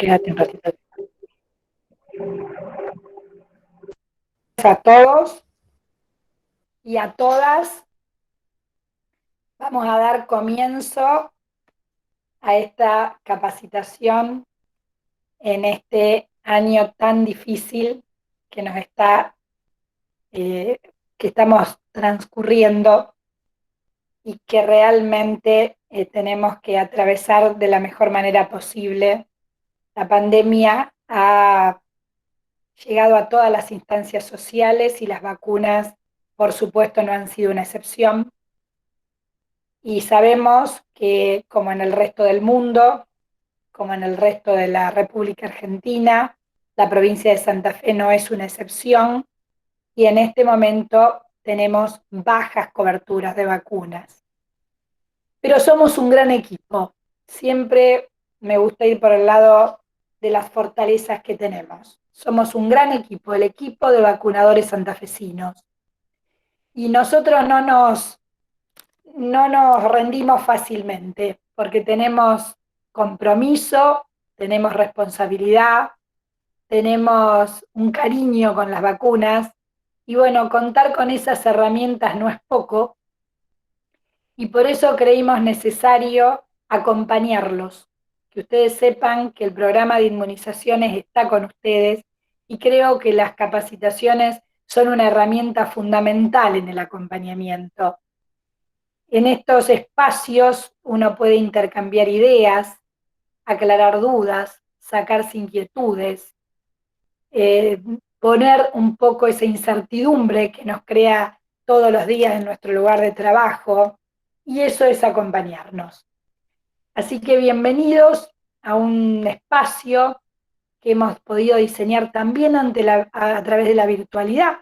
Quédate un ratito. A todos y a todas, vamos a dar comienzo a esta capacitación en este año tan difícil que nos está, que estamos transcurriendo y que realmente tenemos que atravesar de la mejor manera posible. La pandemia ha llegado a todas las instancias sociales y las vacunas, por supuesto, no han sido una excepción. Y sabemos que, como en el resto del mundo, como en el resto de la República Argentina, la provincia de Santa Fe no es una excepción, y en este momento tenemos bajas coberturas de vacunas. Pero somos un gran equipo. Siempre me gusta ir por el lado de las fortalezas que tenemos. Somos un gran equipo, el equipo de vacunadores santafesinos. Y nosotros no nos rendimos fácilmente, porque tenemos compromiso, tenemos responsabilidad, tenemos un cariño con las vacunas, y bueno, contar con esas herramientas no es poco, y por eso creímos necesario acompañarlos, que ustedes sepan que el programa de inmunizaciones está con ustedes, y creo que las capacitaciones son una herramienta fundamental en el acompañamiento. En estos espacios uno puede intercambiar ideas, aclarar dudas, sacarse inquietudes, poner un poco esa incertidumbre que nos crea todos los días en nuestro lugar de trabajo, y eso es acompañarnos. Así que bienvenidos a un espacio que hemos podido diseñar también a través de la virtualidad,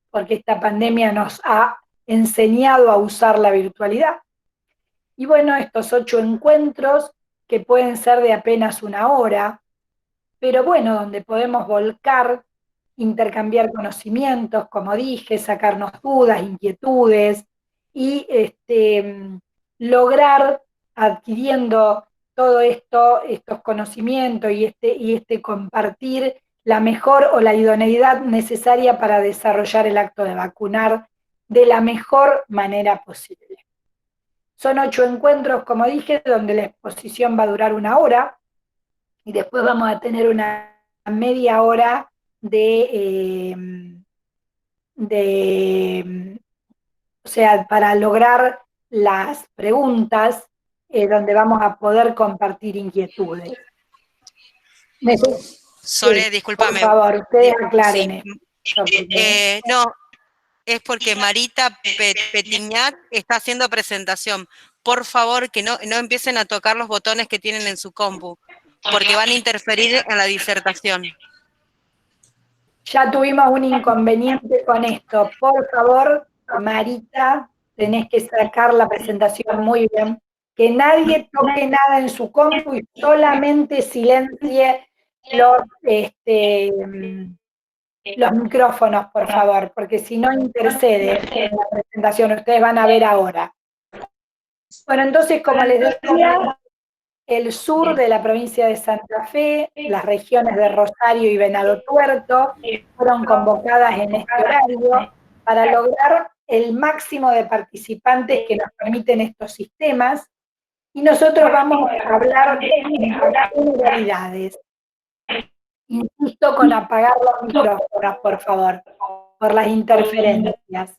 porque esta pandemia nos ha enseñado a usar la virtualidad. Y bueno, estos 8 encuentros, que pueden ser de apenas una hora, pero bueno, donde podemos volcar, intercambiar conocimientos, como dije, sacarnos dudas, inquietudes, y lograr, adquiriendo todo esto, estos conocimientos y este compartir, la mejor o la idoneidad necesaria para desarrollar el acto de vacunar de la mejor manera posible. Son 8 encuentros, como dije, donde la exposición va a durar una hora, y después vamos a tener una media hora o sea, para lograr las preguntas, donde vamos a poder compartir inquietudes. Sole, Sí, discúlpame. por favor, ustedes aclaren Sí. esto. No, es porque Marita Petiñat está haciendo presentación. Por favor, que no empiecen a tocar los botones que tienen en su compu, porque van a interferir en la disertación. Ya tuvimos un inconveniente con esto. Por favor, Marita, tenés que sacar la presentación muy bien. Que nadie toque nada en su compu y solamente silencie los micrófonos, por favor, porque si no intercede en la presentación. Ustedes van a ver ahora. Bueno, entonces, como les decía, el sur de la provincia de Santa Fe, las regiones de Rosario y Venado Tuerto, fueron convocadas en este horario para lograr el máximo de participantes que nos permiten estos sistemas, y nosotros vamos a hablar de generalidades. Insisto con apagar los micrófonos, por favor, por las interferencias.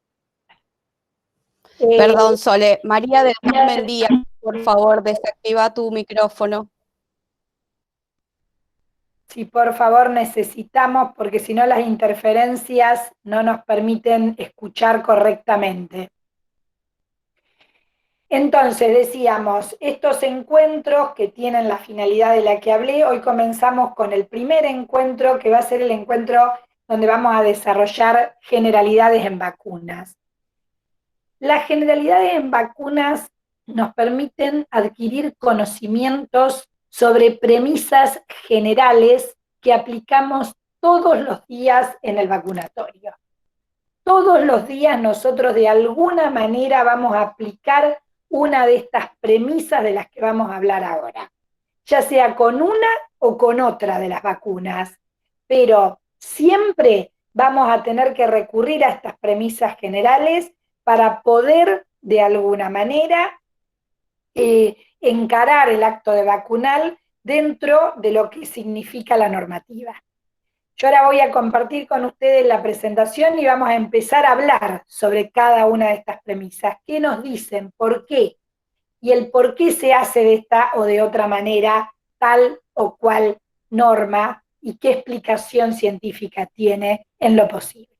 Perdón, Sole. María de Mendía, por favor, desactiva tu micrófono. Sí, por favor, necesitamos, porque si no las interferencias no nos permiten escuchar correctamente. Entonces, decíamos, estos encuentros que tienen la finalidad de la que hablé, hoy comenzamos con el primer encuentro, que va a ser el encuentro donde vamos a desarrollar generalidades en vacunas. Las generalidades en vacunas nos permiten adquirir conocimientos sobre premisas generales que aplicamos todos los días en el vacunatorio. Todos los días nosotros de alguna manera vamos a aplicar una de estas premisas de las que vamos a hablar ahora, ya sea con una o con otra de las vacunas, pero siempre vamos a tener que recurrir a estas premisas generales para poder, de alguna manera, encarar el acto de vacunar dentro de lo que significa la normativa. Yo ahora voy a compartir con ustedes la presentación y vamos a empezar a hablar sobre cada una de estas premisas. ¿Qué nos dicen? ¿Por qué? Y el por qué se hace de esta o de otra manera tal o cual norma y qué explicación científica tiene en lo posible.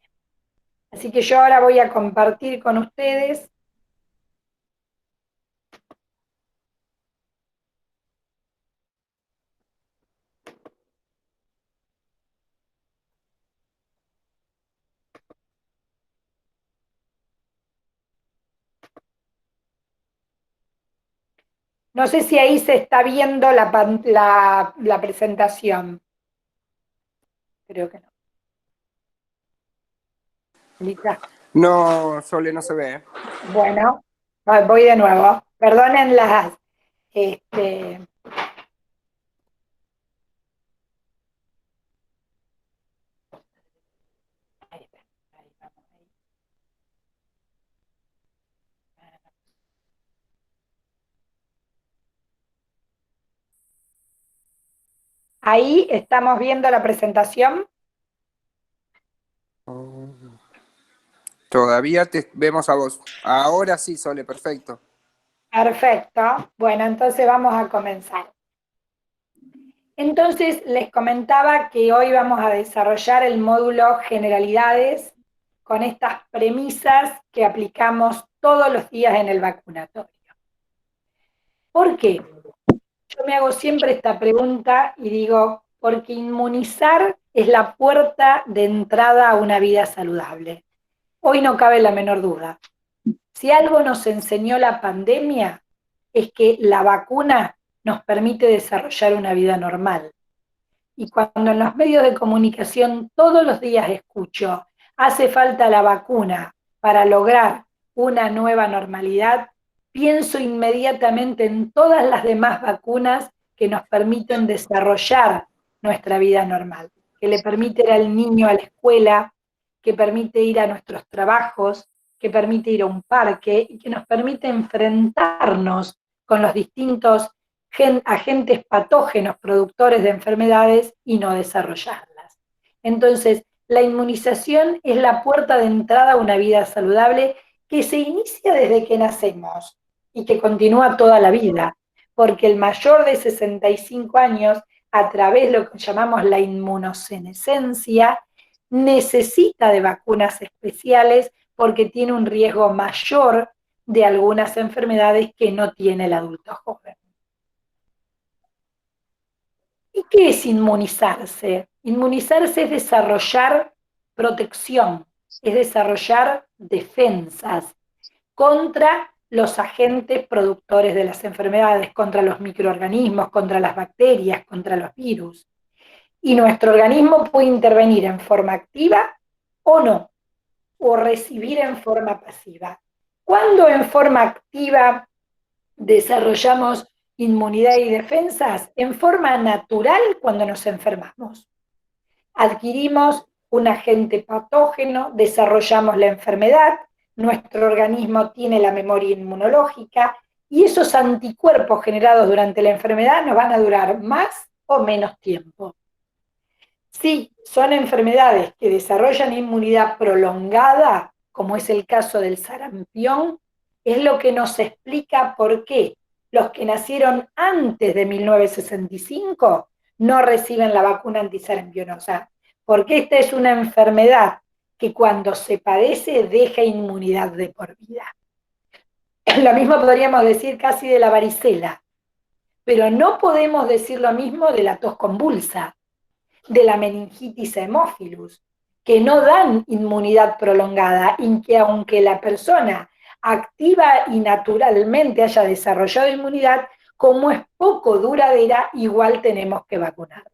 Así que yo ahora voy a compartir con ustedes. No sé si ahí se está viendo la presentación. Creo que no. ¿Lista? No, Sole, no se ve. Bueno, voy de nuevo. Perdonen las... Ahí está, ahí vamos, ahí. Ahí estamos viendo la presentación. Todavía te vemos a vos. Ahora sí, Sole, perfecto. Perfecto. Bueno, entonces vamos a comenzar. Entonces les comentaba que hoy vamos a desarrollar el módulo Generalidades con estas premisas que aplicamos todos los días en el vacunatorio. ¿Por qué? Yo me hago siempre esta pregunta y digo, porque inmunizar es la puerta de entrada a una vida saludable. Hoy no cabe la menor duda. Si algo nos enseñó la pandemia, es que la vacuna nos permite desarrollar una vida normal. Y cuando en los medios de comunicación todos los días escucho, hace falta la vacuna para lograr una nueva normalidad, pienso inmediatamente en todas las demás vacunas que nos permiten desarrollar nuestra vida normal, que le permite ir al niño a la escuela, que permite ir a nuestros trabajos, que permite ir a un parque y que nos permite enfrentarnos con los distintos agentes patógenos productores de enfermedades y no desarrollarlas. Entonces, la inmunización es la puerta de entrada a una vida saludable que se inicia desde que nacemos y que continúa toda la vida, porque el mayor de 65 años, a través de lo que llamamos la inmunosenescencia, necesita de vacunas especiales porque tiene un riesgo mayor de algunas enfermedades que no tiene el adulto joven. ¿Y qué es inmunizarse? Inmunizarse es desarrollar protección, es desarrollar defensas contra los agentes productores de las enfermedades, contra los microorganismos, contra las bacterias, contra los virus. Y nuestro organismo puede intervenir en forma activa o no, o recibir en forma pasiva. ¿Cuándo en forma activa desarrollamos inmunidad y defensas? En forma natural cuando nos enfermamos. Adquirimos un agente patógeno, desarrollamos la enfermedad, nuestro organismo tiene la memoria inmunológica y esos anticuerpos generados durante la enfermedad nos van a durar más o menos tiempo. Si son enfermedades que desarrollan inmunidad prolongada, como es el caso del sarampión, es lo que nos explica por qué los que nacieron antes de 1965 no reciben la vacuna antisarampionosa, porque esta es una enfermedad que cuando se padece deja inmunidad de por vida. Lo mismo podríamos decir casi de la varicela, pero no podemos decir lo mismo de la tos convulsa, de la meningitis hemófilus, que no dan inmunidad prolongada y que aunque la persona activa y naturalmente haya desarrollado inmunidad, como es poco duradera, igual tenemos que vacunarla.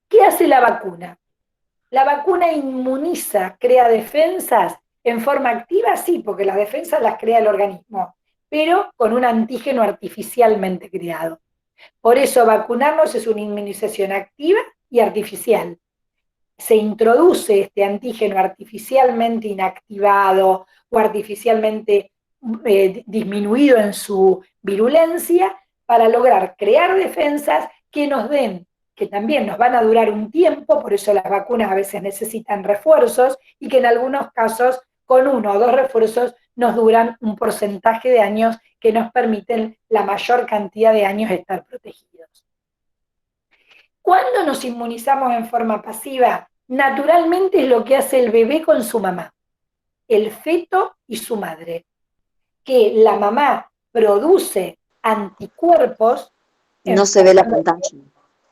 ¿Qué hace la vacuna? La vacuna inmuniza, crea defensas en forma activa, sí, porque las defensas las crea el organismo, pero con un antígeno artificialmente creado. Por eso vacunarnos es una inmunización activa y artificial. Se introduce este antígeno artificialmente inactivado o artificialmente disminuido en su virulencia para lograr crear defensas que nos den, que también nos van a durar un tiempo, por eso las vacunas a veces necesitan refuerzos y que en algunos casos con 1 o 2 refuerzos nos duran un porcentaje de años que nos permiten la mayor cantidad de años estar protegidos. ¿Cuándo nos inmunizamos en forma pasiva? Naturalmente es lo que hace el bebé con su mamá, el feto y su madre, que la mamá produce anticuerpos No se ve la pantalla.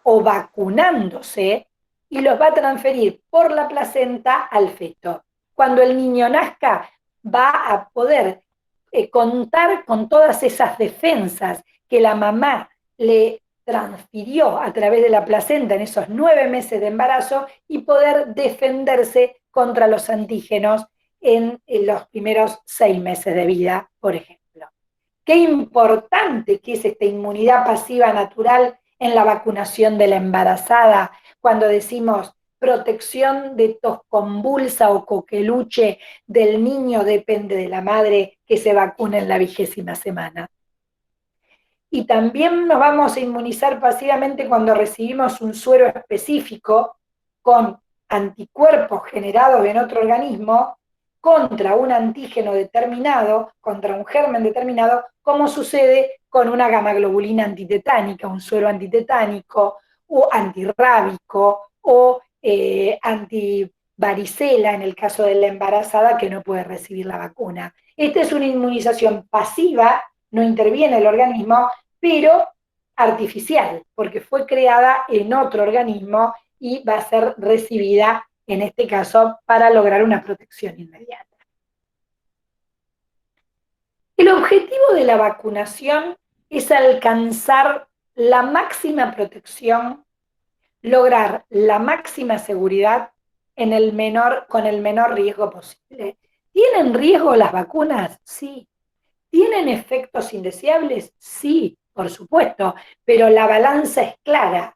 o vacunándose y los va a transferir por la placenta al feto. Cuando el niño nazca va a poder contar con todas esas defensas que la mamá le transfirió a través de la placenta en esos 9 meses de embarazo y poder defenderse contra los antígenos en los primeros 6 meses de vida, por ejemplo. Qué importante que es esta inmunidad pasiva natural en la vacunación de la embarazada, cuando decimos protección de tos convulsa o coqueluche del niño depende de la madre que se vacuna en la 20ª semana. Y también nos vamos a inmunizar pasivamente cuando recibimos un suero específico con anticuerpos generados en otro organismo contra un antígeno determinado, contra un germen determinado, como sucede con una gamaglobulina antitetánica, un suero antitetánico o antirrábico o antivaricela en el caso de la embarazada que no puede recibir la vacuna. Esta es una inmunización pasiva, no interviene el organismo, pero artificial, porque fue creada en otro organismo y va a ser recibida, en este caso, para lograr una protección inmediata. El objetivo de la vacunación es alcanzar la máxima protección, lograr la máxima seguridad con el menor riesgo posible. ¿Tienen riesgo las vacunas? Sí. ¿Tienen efectos indeseables? Sí, por supuesto, pero la balanza es clara.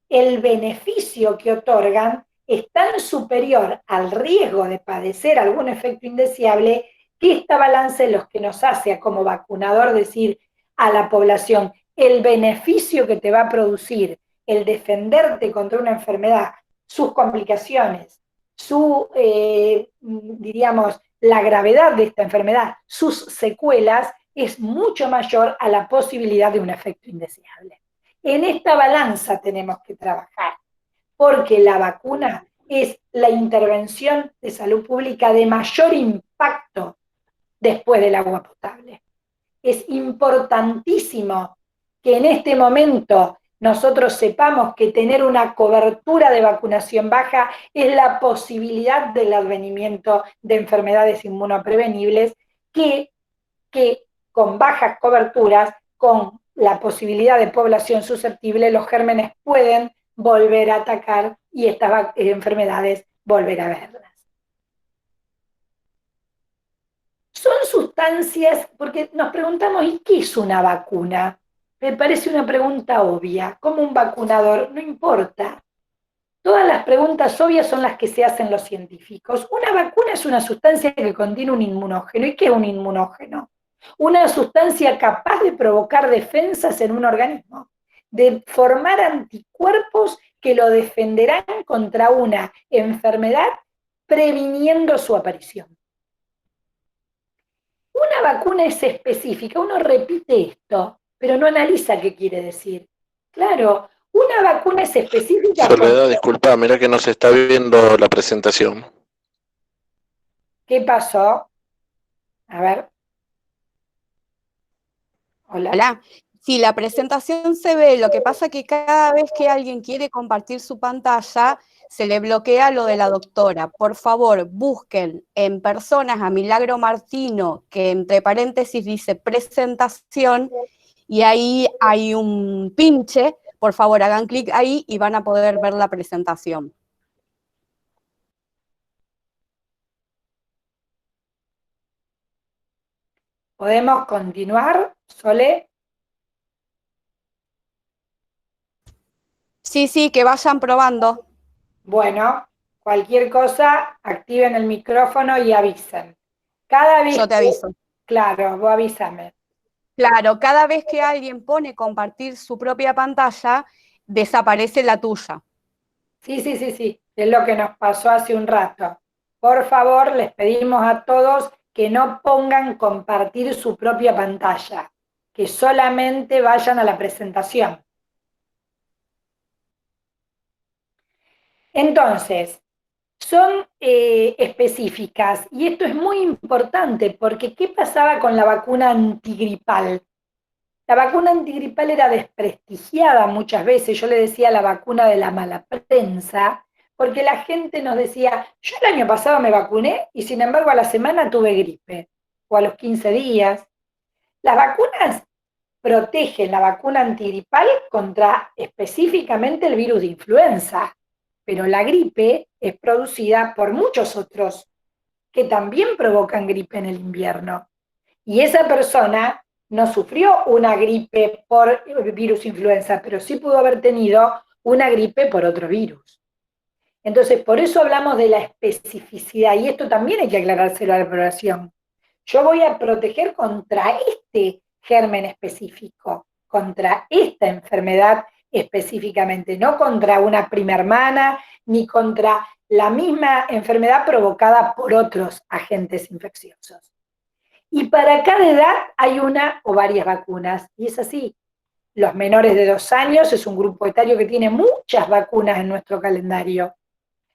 El beneficio que otorgan es tan superior al riesgo de padecer algún efecto indeseable que esta balanza es lo que nos hace como vacunador decir a la población, el beneficio que te va a producir el defenderte contra una enfermedad, sus complicaciones, diríamos, la gravedad de esta enfermedad, sus secuelas, es mucho mayor a la posibilidad de un efecto indeseable. En esta balanza tenemos que trabajar, porque la vacuna es la intervención de salud pública de mayor impacto después del agua potable. Es importantísimo que en este momento nosotros sepamos que tener una cobertura de vacunación baja es la posibilidad del advenimiento de enfermedades inmunoprevenibles que con bajas coberturas, con la posibilidad de población susceptible, los gérmenes pueden volver a atacar y estas enfermedades volver a verlas. Son sustancias, porque nos preguntamos, ¿y qué es una vacuna? Me parece una pregunta obvia. ¿Cómo un vacunador? No importa. Todas las preguntas obvias son las que se hacen los científicos. Una vacuna es una sustancia que contiene un inmunógeno. ¿Y qué es un inmunógeno? Una sustancia capaz de provocar defensas en un organismo, de formar anticuerpos que lo defenderán contra una enfermedad previniendo su aparición. Una vacuna es específica, uno repite esto, pero no analiza qué quiere decir. Claro, una vacuna es específica. Soledad, disculpa, mira que no se está viendo la presentación. ¿Qué pasó? A ver. Hola. Hola. Sí, la presentación se ve, lo que pasa que cada vez que alguien quiere compartir su pantalla, se le bloquea lo de la doctora. Por favor, busquen en personas a Milagro Martino, que entre paréntesis dice presentación, y ahí hay un pinche. Por favor, hagan clic ahí y van a poder ver la presentación. ¿Podemos continuar, Sole? Sí, que vayan probando. Bueno, cualquier cosa, activen el micrófono y avisen. Cada vez Yo te que, aviso. claro, vos avísame. Claro, cada vez que alguien pone compartir su propia pantalla, desaparece la tuya. Sí, es lo que nos pasó hace un rato. Por favor, les pedimos a todos que no pongan compartir su propia pantalla, que solamente vayan a la presentación. Entonces, son específicas y esto es muy importante porque ¿qué pasaba con la vacuna antigripal? La vacuna antigripal era desprestigiada muchas veces, yo le decía la vacuna de la mala prensa, porque la gente nos decía, yo el año pasado me vacuné y sin embargo a la semana tuve gripe, o a los 15 días. Las vacunas protegen, la vacuna antigripal contra específicamente el virus de influenza, pero la gripe es producida por muchos otros que también provocan gripe en el invierno. Y esa persona no sufrió una gripe por virus influenza, pero sí pudo haber tenido una gripe por otro virus. Entonces, por eso hablamos de la especificidad, y esto también hay que aclarárselo a la población. Yo voy a proteger contra este germen específico, contra esta enfermedad específicamente, no contra una prima hermana, ni contra la misma enfermedad provocada por otros agentes infecciosos. Y para cada edad hay una o varias vacunas, y es así. Los menores de 2 años es un grupo etario que tiene muchas vacunas en nuestro calendario.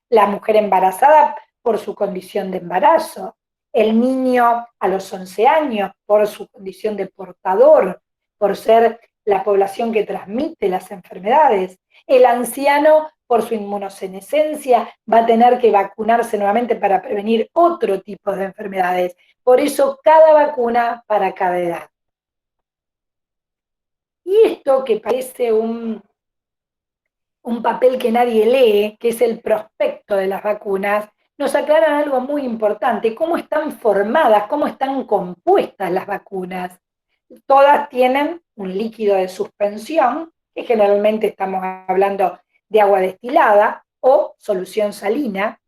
La mujer embarazada por su condición de embarazo, el niño a los 11 años por su condición de portador, por ser la población que transmite las enfermedades, el anciano por su inmunosenescencia va a tener que vacunarse nuevamente para prevenir otro tipo de enfermedades. Por eso cada vacuna para cada edad. Y esto que parece un papel que nadie lee, que es el prospecto de las vacunas, nos aclaran algo muy importante, cómo están formadas, cómo están compuestas las vacunas. Todas tienen un líquido de suspensión, que generalmente estamos hablando de agua destilada o solución salina.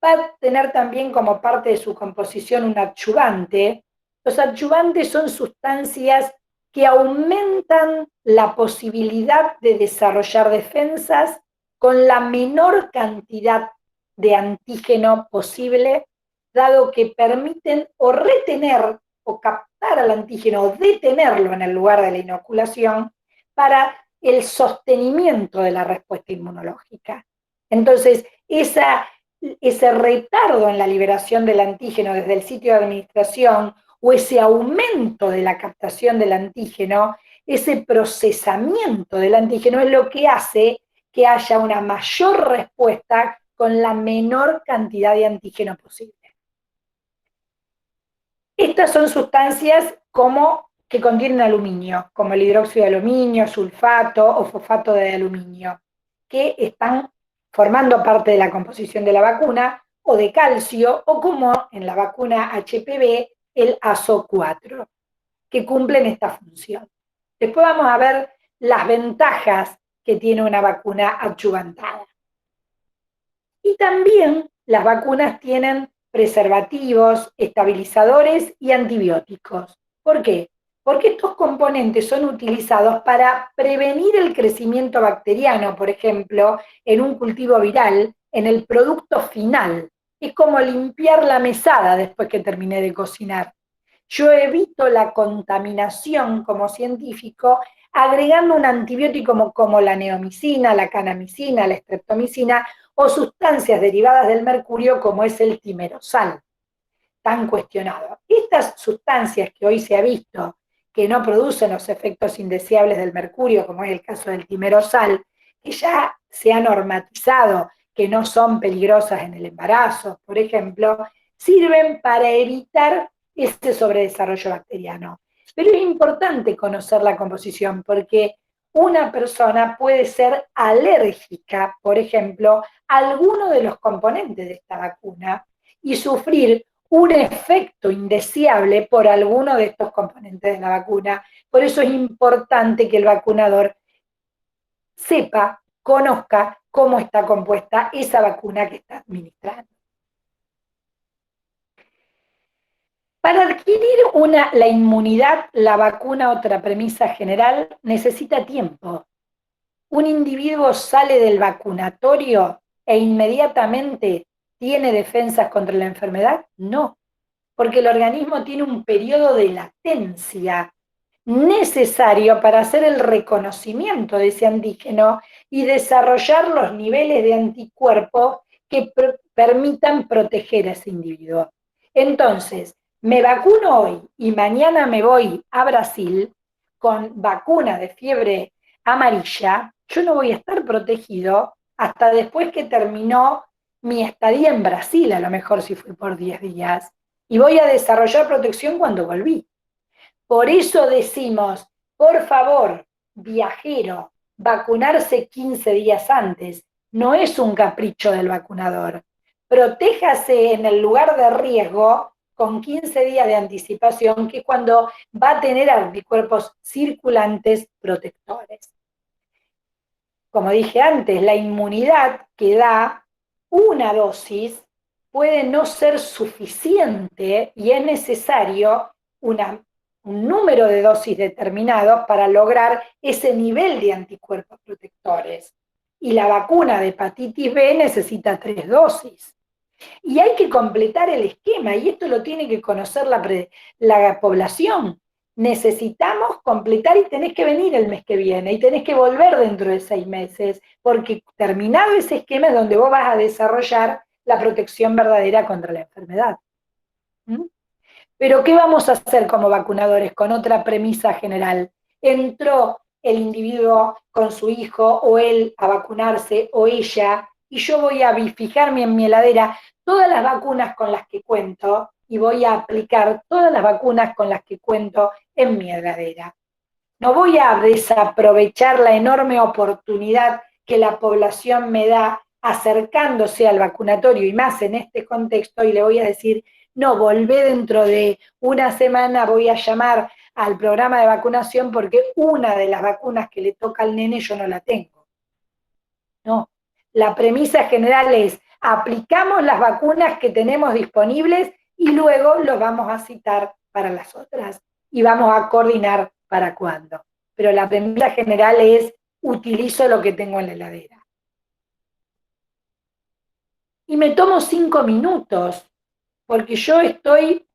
Va a tener también como parte de su composición un adyuvante. Los adyuvantes son sustancias que aumentan la posibilidad de desarrollar defensas con la menor cantidad de antígeno posible, dado que permiten o retener o captar al antígeno o detenerlo en el lugar de la inoculación para el sostenimiento de la respuesta inmunológica. Entonces, ese retardo en la liberación del antígeno desde el sitio de administración o ese aumento de la captación del antígeno, ese procesamiento del antígeno es lo que hace que haya una mayor respuesta con la menor cantidad de antígeno posible. Estas son sustancias que contienen aluminio, como el hidróxido de aluminio, sulfato o fosfato de aluminio, que están formando parte de la composición de la vacuna, o de calcio, o como en la vacuna HPV, el AZO4, que cumplen esta función. Después vamos a ver las ventajas que tiene una vacuna adyuvantada. Y también las vacunas tienen preservativos, estabilizadores y antibióticos. ¿Por qué? Porque estos componentes son utilizados para prevenir el crecimiento bacteriano, por ejemplo, en un cultivo viral, en el producto final. Es como limpiar la mesada después que terminé de cocinar. Yo evito la contaminación como científico agregando un antibiótico como la neomicina, la kanamicina, la streptomicina o sustancias derivadas del mercurio como es el timerosal, tan cuestionado. Estas sustancias que hoy se ha visto que no producen los efectos indeseables del mercurio, como es el caso del timerosal, que ya se ha normatizado que no son peligrosas en el embarazo, por ejemplo, sirven para evitar ese sobredesarrollo bacteriano. Pero es importante conocer la composición porque una persona puede ser alérgica, por ejemplo, a alguno de los componentes de esta vacuna y sufrir un efecto indeseable por alguno de estos componentes de la vacuna. Por eso es importante que el vacunador sepa, conozca cómo está compuesta esa vacuna que está administrando. Para adquirir la inmunidad, la vacuna, otra premisa general, necesita tiempo. ¿Un individuo sale del vacunatorio e inmediatamente tiene defensas contra la enfermedad? No, porque el organismo tiene un periodo de latencia necesario para hacer el reconocimiento de ese antígeno y desarrollar los niveles de anticuerpos que permitan proteger a ese individuo. Entonces, me vacuno hoy y mañana me voy a Brasil con vacuna de fiebre amarilla, yo no voy a estar protegido hasta después que terminó mi estadía en Brasil, a lo mejor si fue por 10 días, y voy a desarrollar protección cuando volví. Por eso decimos, por favor, viajero, vacunarse 15 días antes. No es un capricho del vacunador. Protéjase en el lugar de riesgo con 15 días de anticipación, que es cuando va a tener anticuerpos circulantes protectores. Como dije antes, la inmunidad que da una dosis puede no ser suficiente y es necesario un número de dosis determinados para lograr ese nivel de anticuerpos protectores. Y la vacuna de hepatitis B necesita 3 dosis. Y hay que completar el esquema, y esto lo tiene que conocer la población. Necesitamos completar y tenés que venir el mes que viene, y tenés que volver dentro de 6 meses, porque terminado ese esquema es donde vos vas a desarrollar la protección verdadera contra la enfermedad. Pero ¿qué vamos a hacer como vacunadores con otra premisa general? Entró el individuo con su hijo o él a vacunarse o ella, y yo voy a fijarme en mi heladera todas las vacunas con las que cuento y voy a aplicar todas las vacunas con las que cuento en mi heladera. No voy a desaprovechar la enorme oportunidad que la población me da acercándose al vacunatorio, y más en este contexto, y le voy a decir, no, volvé dentro de una semana, voy a llamar al programa de vacunación porque una de las vacunas que le toca al nene yo no la tengo. No, la premisa general es, aplicamos las vacunas que tenemos disponibles y luego los vamos a citar para las otras y vamos a coordinar para cuándo. Pero la premisa general es, utilizo lo que tengo en la heladera. Y me tomo 5 minutos, porque yo estoy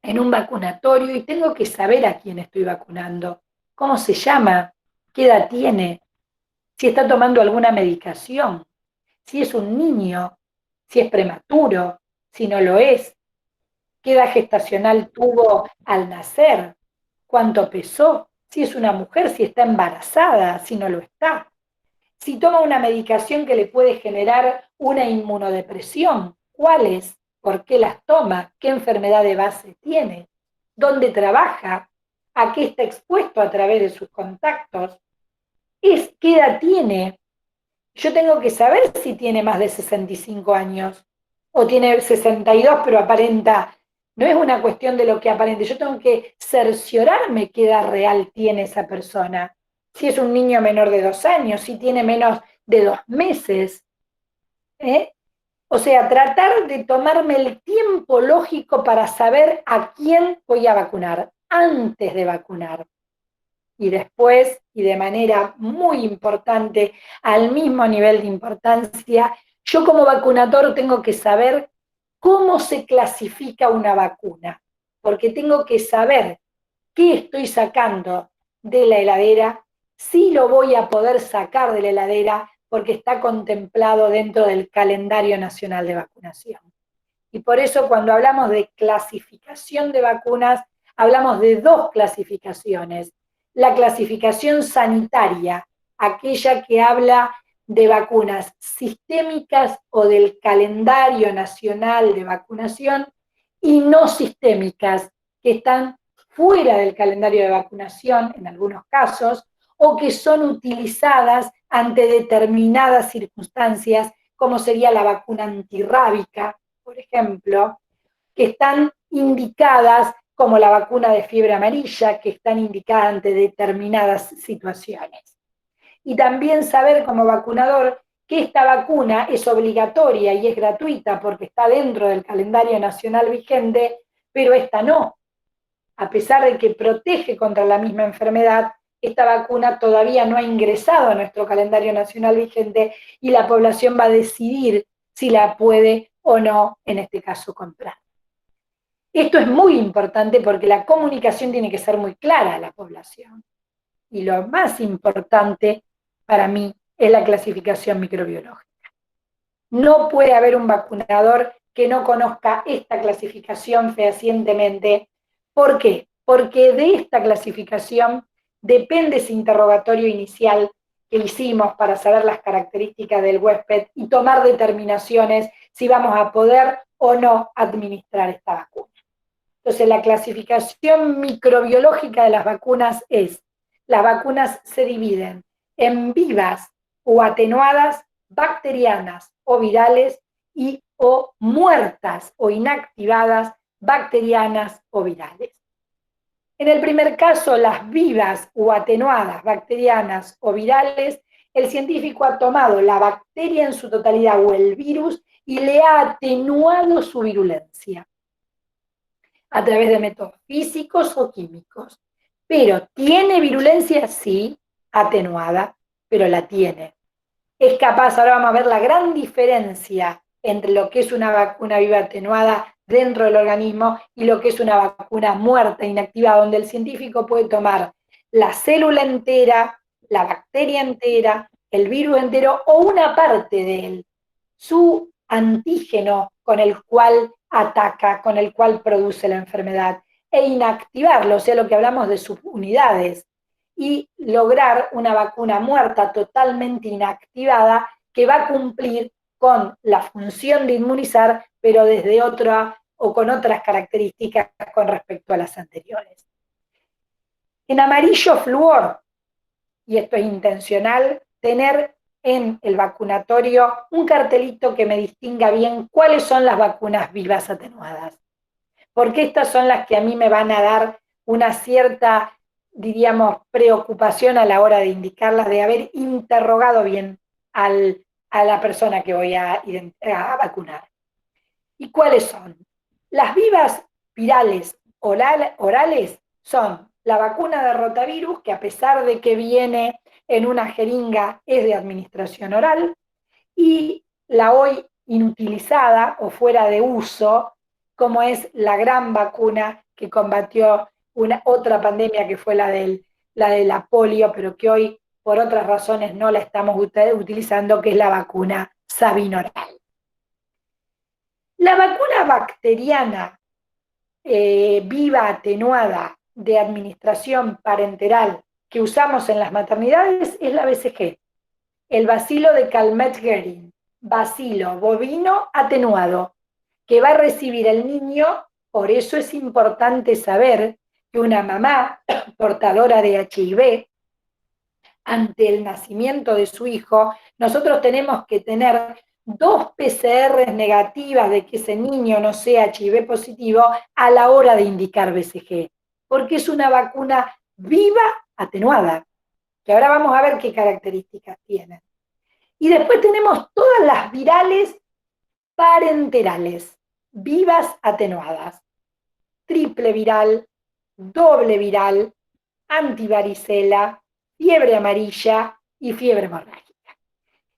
en un vacunatorio y tengo que saber a quién estoy vacunando, cómo se llama, qué edad tiene, si está tomando alguna medicación, si es un niño, si es prematuro, si no lo es, qué edad gestacional tuvo al nacer, cuánto pesó, si es una mujer, si está embarazada, si no lo está, si toma una medicación que le puede generar una inmunodepresión, cuáles, por qué las toma, qué enfermedad de base tiene, dónde trabaja, a qué está expuesto a través de sus contactos, qué edad tiene. Yo tengo que saber si tiene más de 65 años o tiene 62 pero aparenta. No es una cuestión de lo que aparente, yo tengo que cerciorarme qué edad real tiene esa persona. Si es un niño menor de 2 años, si tiene menos de 2 meses. O sea, tratar de tomarme el tiempo lógico para saber a quién voy a vacunar antes de vacunar. Y después, y de manera muy importante, al mismo nivel de importancia, yo como vacunador tengo que saber cómo se clasifica una vacuna, porque tengo que saber qué estoy sacando de la heladera, si lo voy a poder sacar de la heladera, porque está contemplado dentro del calendario nacional de vacunación. Y por eso cuando hablamos de clasificación de vacunas, hablamos de 2 clasificaciones. La clasificación sanitaria, aquella que habla de vacunas sistémicas o del calendario nacional de vacunación, y no sistémicas, que están fuera del calendario de vacunación en algunos casos, o que son utilizadas ante determinadas circunstancias, como sería la vacuna antirrábica, por ejemplo, que están indicadas como la vacuna de fiebre amarilla, que están indicadas ante determinadas situaciones. y también saber como vacunador que esta vacuna es obligatoria y es gratuita porque está dentro del calendario nacional vigente, pero esta no. A pesar de que protege contra la misma enfermedad, esta vacuna todavía no ha ingresado a nuestro calendario nacional vigente y la población va a decidir si la puede o no, en este caso, comprar. Esto es muy importante porque la comunicación tiene que ser muy clara a la población. Y lo más importante para mí es la clasificación microbiológica. No puede haber un vacunador que no conozca esta clasificación fehacientemente. ¿Por qué? Porque de esta clasificación depende ese interrogatorio inicial que hicimos para saber las características del huésped y tomar determinaciones si vamos a poder o no administrar esta vacuna. Entonces, la clasificación microbiológica de las vacunas es: las vacunas se dividen en vivas o atenuadas, bacterianas o virales, y o muertas o inactivadas, bacterianas o virales. En el primer caso, las vivas o atenuadas, bacterianas o virales, el científico ha tomado la bacteria en su totalidad o el virus y le ha atenuado su virulencia a través de métodos físicos o químicos. Pero ¿tiene virulencia? Sí, atenuada, pero la tiene. Es capaz, ahora vamos a ver la gran diferencia entre lo que es una vacuna viva atenuada dentro del organismo y lo que es una vacuna muerta, inactiva, donde el científico puede tomar la célula entera, la bacteria entera, el virus entero o una parte de él, su antígeno con el cual ataca, con el cual produce la enfermedad, e inactivarlo, o sea, lo que hablamos de subunidades, y lograr una vacuna muerta totalmente inactivada que va a cumplir con la función de inmunizar, pero desde otra o con otras características con respecto a las anteriores. En amarillo flúor, y esto es intencional, tener en el vacunatorio un cartelito que me distinga bien cuáles son las vacunas vivas atenuadas, porque estas son las que a mí me van a dar una cierta, diríamos, preocupación a la hora de indicarlas, de haber interrogado bien a la persona que voy a vacunar. ¿Y cuáles son? Las vivas virales orales son la vacuna de rotavirus, que a pesar de que viene en una jeringa es de administración oral, y la hoy inutilizada o fuera de uso, como es la gran vacuna que combatió otra pandemia que fue la de la polio, pero que hoy por otras razones no la estamos utilizando, que es la vacuna Sabinoral. La vacuna bacteriana viva atenuada de administración parenteral que usamos en las maternidades es la BCG, el bacilo de Calmette-Guerin, bacilo bovino atenuado, que va a recibir el niño. Por eso es importante saber que una mamá portadora de HIV, ante el nacimiento de su hijo, nosotros tenemos que tener 2 PCR negativas de que ese niño no sea HIV positivo a la hora de indicar BCG, porque es una vacuna viva atenuada, que ahora vamos a ver qué características tiene. Y después tenemos todas las virales parenterales, vivas atenuadas, triple viral, doble viral, antivaricela, fiebre amarilla y fiebre hemorrágica.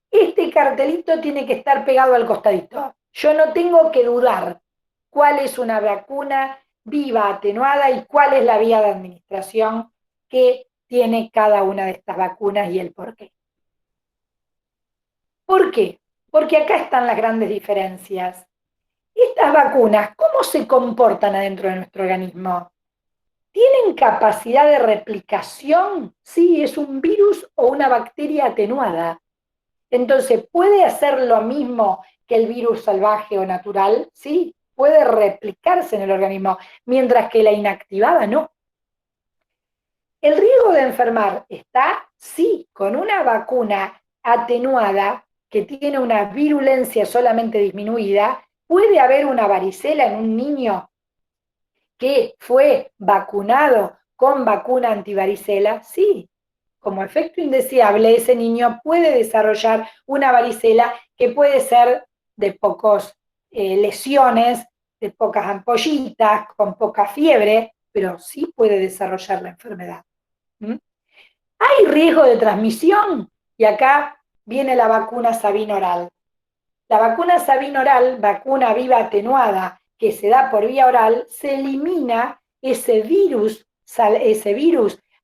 Este cartelito tiene que estar pegado al costadito. Yo no tengo que dudar cuál es una vacuna viva atenuada y cuál es la vía de administración que tiene cada una de estas vacunas y el por qué. ¿Por qué? Porque acá están las grandes diferencias. Estas vacunas, ¿cómo se comportan adentro de nuestro organismo? ¿Tienen capacidad de replicación? Sí, es un virus o una bacteria atenuada. Entonces, ¿puede hacer lo mismo que el virus salvaje o natural? Sí, puede replicarse en el organismo, mientras que la inactivada no. ¿El riesgo de enfermar está? Sí, con una vacuna atenuada que tiene una virulencia solamente disminuida. ¿Puede haber una varicela en un niño que fue vacunado con vacuna antivaricela? Sí. como efecto indeseable, ese niño puede desarrollar una varicela que puede ser de pocas lesiones, de pocas ampollitas, con poca fiebre, pero sí puede desarrollar la enfermedad. ¿Mm? ¿Hay riesgo de transmisión? Y acá viene la vacuna Sabin oral. La vacuna Sabin oral, vacuna viva atenuada, que se da por vía oral, se elimina ese virus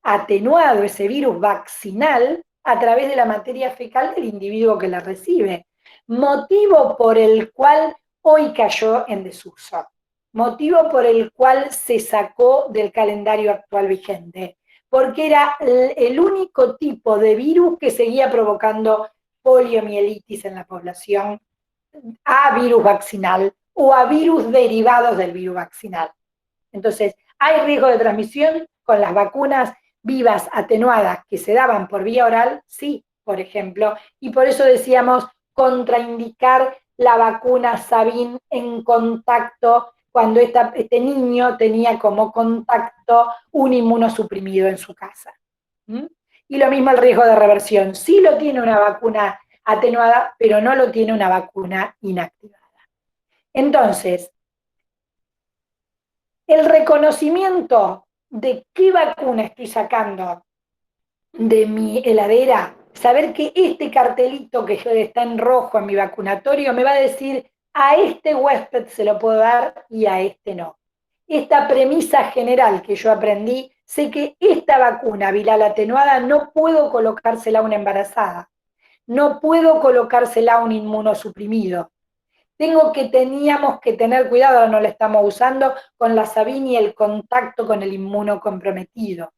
atenuado, ese virus vaccinal, a través de la materia fecal del individuo que la recibe. Motivo por el cual hoy cayó en desuso. Motivo por el cual se sacó del calendario actual vigente. Porque era el único tipo de virus que seguía provocando poliomielitis en la población, a virus vaccinal o a virus derivados del virus vaccinal. Entonces, ¿hay riesgo de transmisión con las vacunas vivas atenuadas que se daban por vía oral? Sí, por ejemplo, y por eso decíamos contraindicar la vacuna Sabin en contacto cuando este niño tenía como contacto un inmunosuprimido en su casa. ¿Mm? Y lo mismo el riesgo de reversión. Sí lo tiene una vacuna atenuada, pero no lo tiene una vacuna inactivada. Entonces, el reconocimiento de qué vacuna estoy sacando de mi heladera, saber que este cartelito que está en rojo en mi vacunatorio me va a decir a este huésped se lo puedo dar y a este no. Esta premisa general que yo aprendí, sé que esta vacuna viral atenuada no puedo colocársela a una embarazada, no puedo colocársela a un inmunosuprimido. Teníamos que tener cuidado, ahora no la estamos usando, con la Sabin y el contacto con el inmunocomprometido.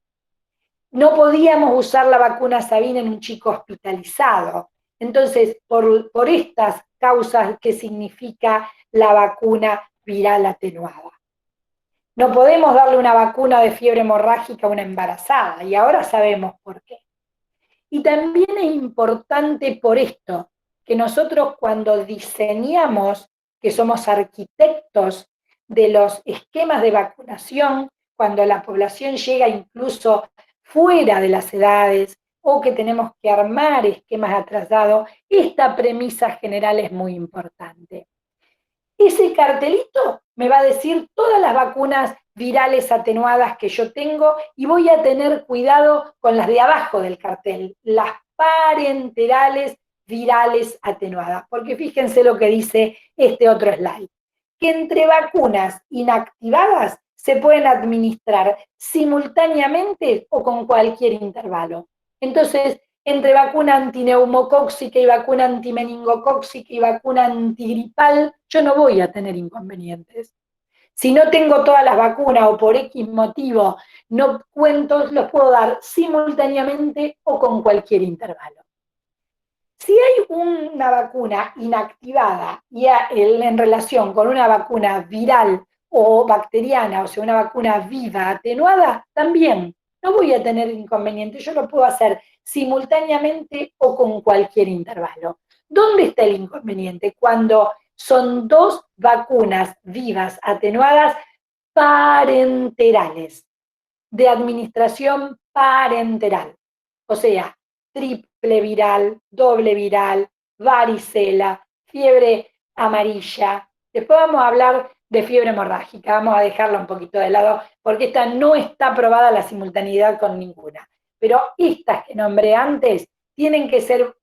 No podíamos usar la vacuna Sabin en un chico hospitalizado. Entonces, por estas causas que significa la vacuna viral atenuada. No podemos darle una vacuna de fiebre hemorrágica a una embarazada, y ahora sabemos por qué. Y también es importante por esto, que nosotros cuando diseñamos, que somos arquitectos de los esquemas de vacunación, cuando la población llega incluso fuera de las edades, o que tenemos que armar esquemas atrasados, esta premisa general es muy importante. Ese cartelito me va a decir todas las vacunas virales atenuadas que yo tengo y voy a tener cuidado con las de abajo del cartel, las parenterales virales atenuadas, porque fíjense lo que dice este otro slide, que entre vacunas inactivadas se pueden administrar simultáneamente o con cualquier intervalo. Entonces, entre vacuna antineumocóxica y vacuna antimeningocóxica y vacuna antigripal, yo no voy a tener inconvenientes. Si no tengo todas las vacunas o por X motivo no cuento, los puedo dar simultáneamente o con cualquier intervalo. Si hay una vacuna inactivada y en relación con una vacuna viral o bacteriana, o sea, una vacuna viva atenuada, también no voy a tener inconveniente, yo lo puedo hacer simultáneamente o con cualquier intervalo. ¿Dónde está el inconveniente? Cuando son dos vacunas vivas atenuadas parenterales, de administración parenteral, o sea, triple viral, doble viral, varicela, fiebre amarilla. Después vamos a hablar de fiebre hemorrágica, vamos a dejarla un poquito de lado, porque esta no está probada la simultaneidad con ninguna. Pero estas que nombré antes tienen que ser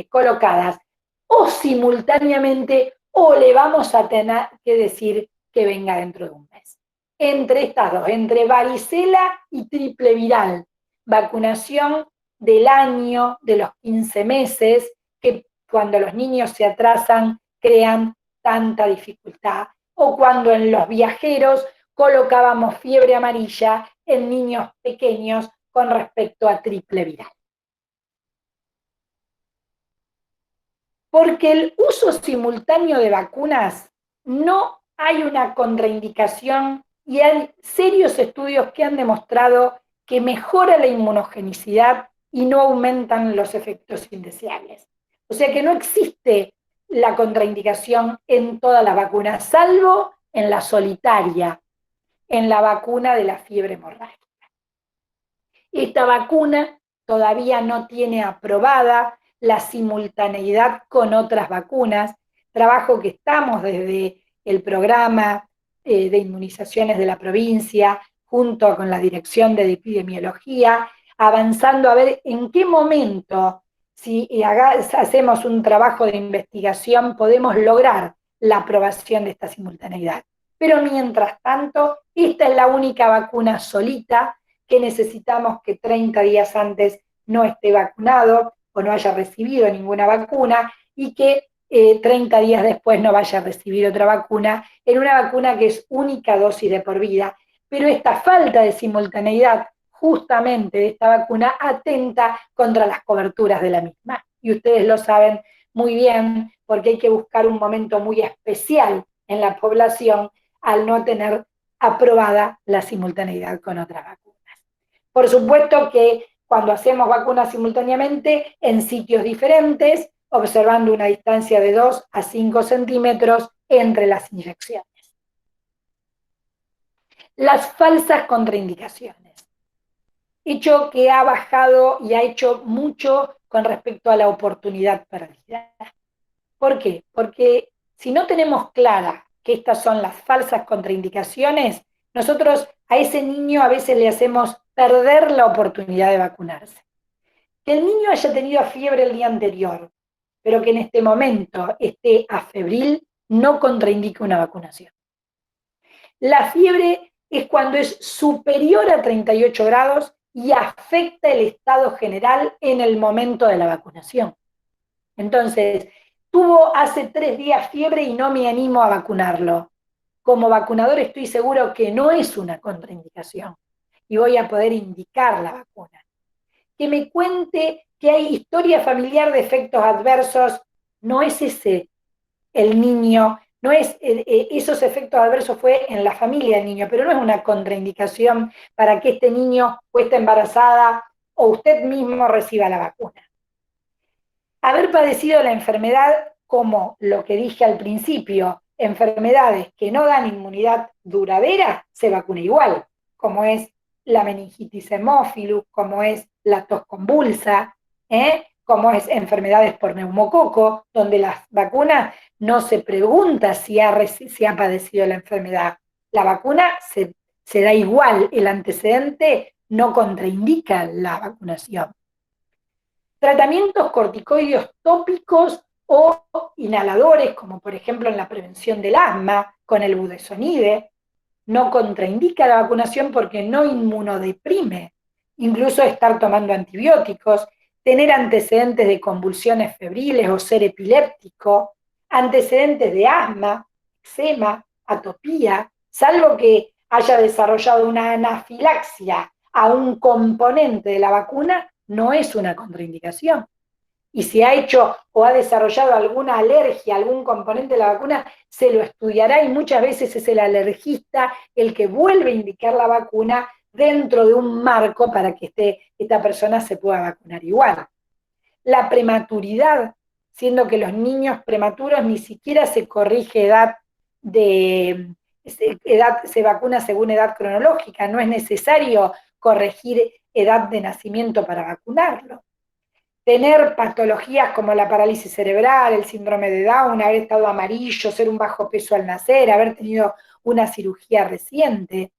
colocadas o simultáneamente o le vamos a tener que decir que venga dentro de un mes. Entre estas dos, entre varicela y triple viral, vacunación del año, de los 15 meses, que cuando los niños se atrasan crean tanta dificultad, o cuando en los viajeros colocábamos fiebre amarilla en niños pequeños con respecto a triple viral. Porque el uso simultáneo de vacunas no hay una contraindicación y hay serios estudios que han demostrado que mejora la inmunogenicidad y no aumentan los efectos indeseables. O sea que no existe la contraindicación en todas las vacunas, salvo en la solitaria, en la vacuna de la fiebre hemorrágica. Esta vacuna todavía no tiene aprobada la simultaneidad con otras vacunas, trabajo que estamos desde el programa de inmunizaciones de la provincia, junto con la Dirección de Epidemiología, avanzando a ver en qué momento, si hacemos un trabajo de investigación, podemos lograr la aprobación de esta simultaneidad. Pero mientras tanto, esta es la única vacuna solita que necesitamos que 30 días antes no esté vacunado o no haya recibido ninguna vacuna y que 30 días después no vaya a recibir otra vacuna, en una vacuna que es única dosis de por vida. Pero esta falta de simultaneidad justamente de esta vacuna atenta contra las coberturas de la misma. Y ustedes lo saben muy bien, porque hay que buscar un momento muy especial en la población al no tener aprobada la simultaneidad con otras vacunas. Por supuesto que cuando hacemos vacunas simultáneamente en sitios diferentes, observando una distancia de 2 a 5 centímetros entre las inyecciones. Las falsas contraindicaciones. Hecho que ha bajado y ha hecho mucho con respecto a la oportunidad perdida. ¿Por qué? Porque si no tenemos clara que estas son las falsas contraindicaciones, nosotros a ese niño a veces le hacemos perder la oportunidad de vacunarse. Que el niño haya tenido fiebre el día anterior, pero que en este momento esté afebril, no contraindica una vacunación. La fiebre es cuando es superior a 38 grados y afecta el estado general en el momento de la vacunación. Entonces, tuvo hace 3 días fiebre y no me animo a vacunarlo. Como vacunador estoy seguro que no es una contraindicación y voy a poder indicar la vacuna. Que me cuente que hay historia familiar de efectos adversos, no es ese el niño, no es esos efectos adversos fue en la familia del niño, pero no es una contraindicación para que este niño o esté embarazada o usted mismo reciba la vacuna. Haber padecido la enfermedad, como lo que dije al principio, enfermedades que no dan inmunidad duradera, se vacuna igual, como es la meningitis hemófilus, como es la tos convulsa, como es enfermedades por neumococo, donde las vacunas no se pregunta si ha padecido la enfermedad. La vacuna se da igual, el antecedente no contraindica la vacunación. Tratamientos corticoides tópicos o inhaladores, como por ejemplo en la prevención del asma, con el budesonide, no contraindica la vacunación porque no inmunodeprime, incluso estar tomando antibióticos, tener antecedentes de convulsiones febriles o ser epiléptico, antecedentes de asma, eczema, atopía, salvo que haya desarrollado una anafilaxia a un componente de la vacuna, no es una contraindicación. Y si ha hecho o ha desarrollado alguna alergia a algún componente de la vacuna, se lo estudiará y muchas veces es el alergista el que vuelve a indicar la vacuna dentro de un marco para que esta persona se pueda vacunar igual. La prematuridad, siendo que los niños prematuros ni siquiera se corrige se vacuna según edad cronológica, no es necesario corregir edad de nacimiento para vacunarlo. Tener patologías como la parálisis cerebral, el síndrome de Down, haber estado amarillo, ser un bajo peso al nacer, haber tenido una cirugía reciente.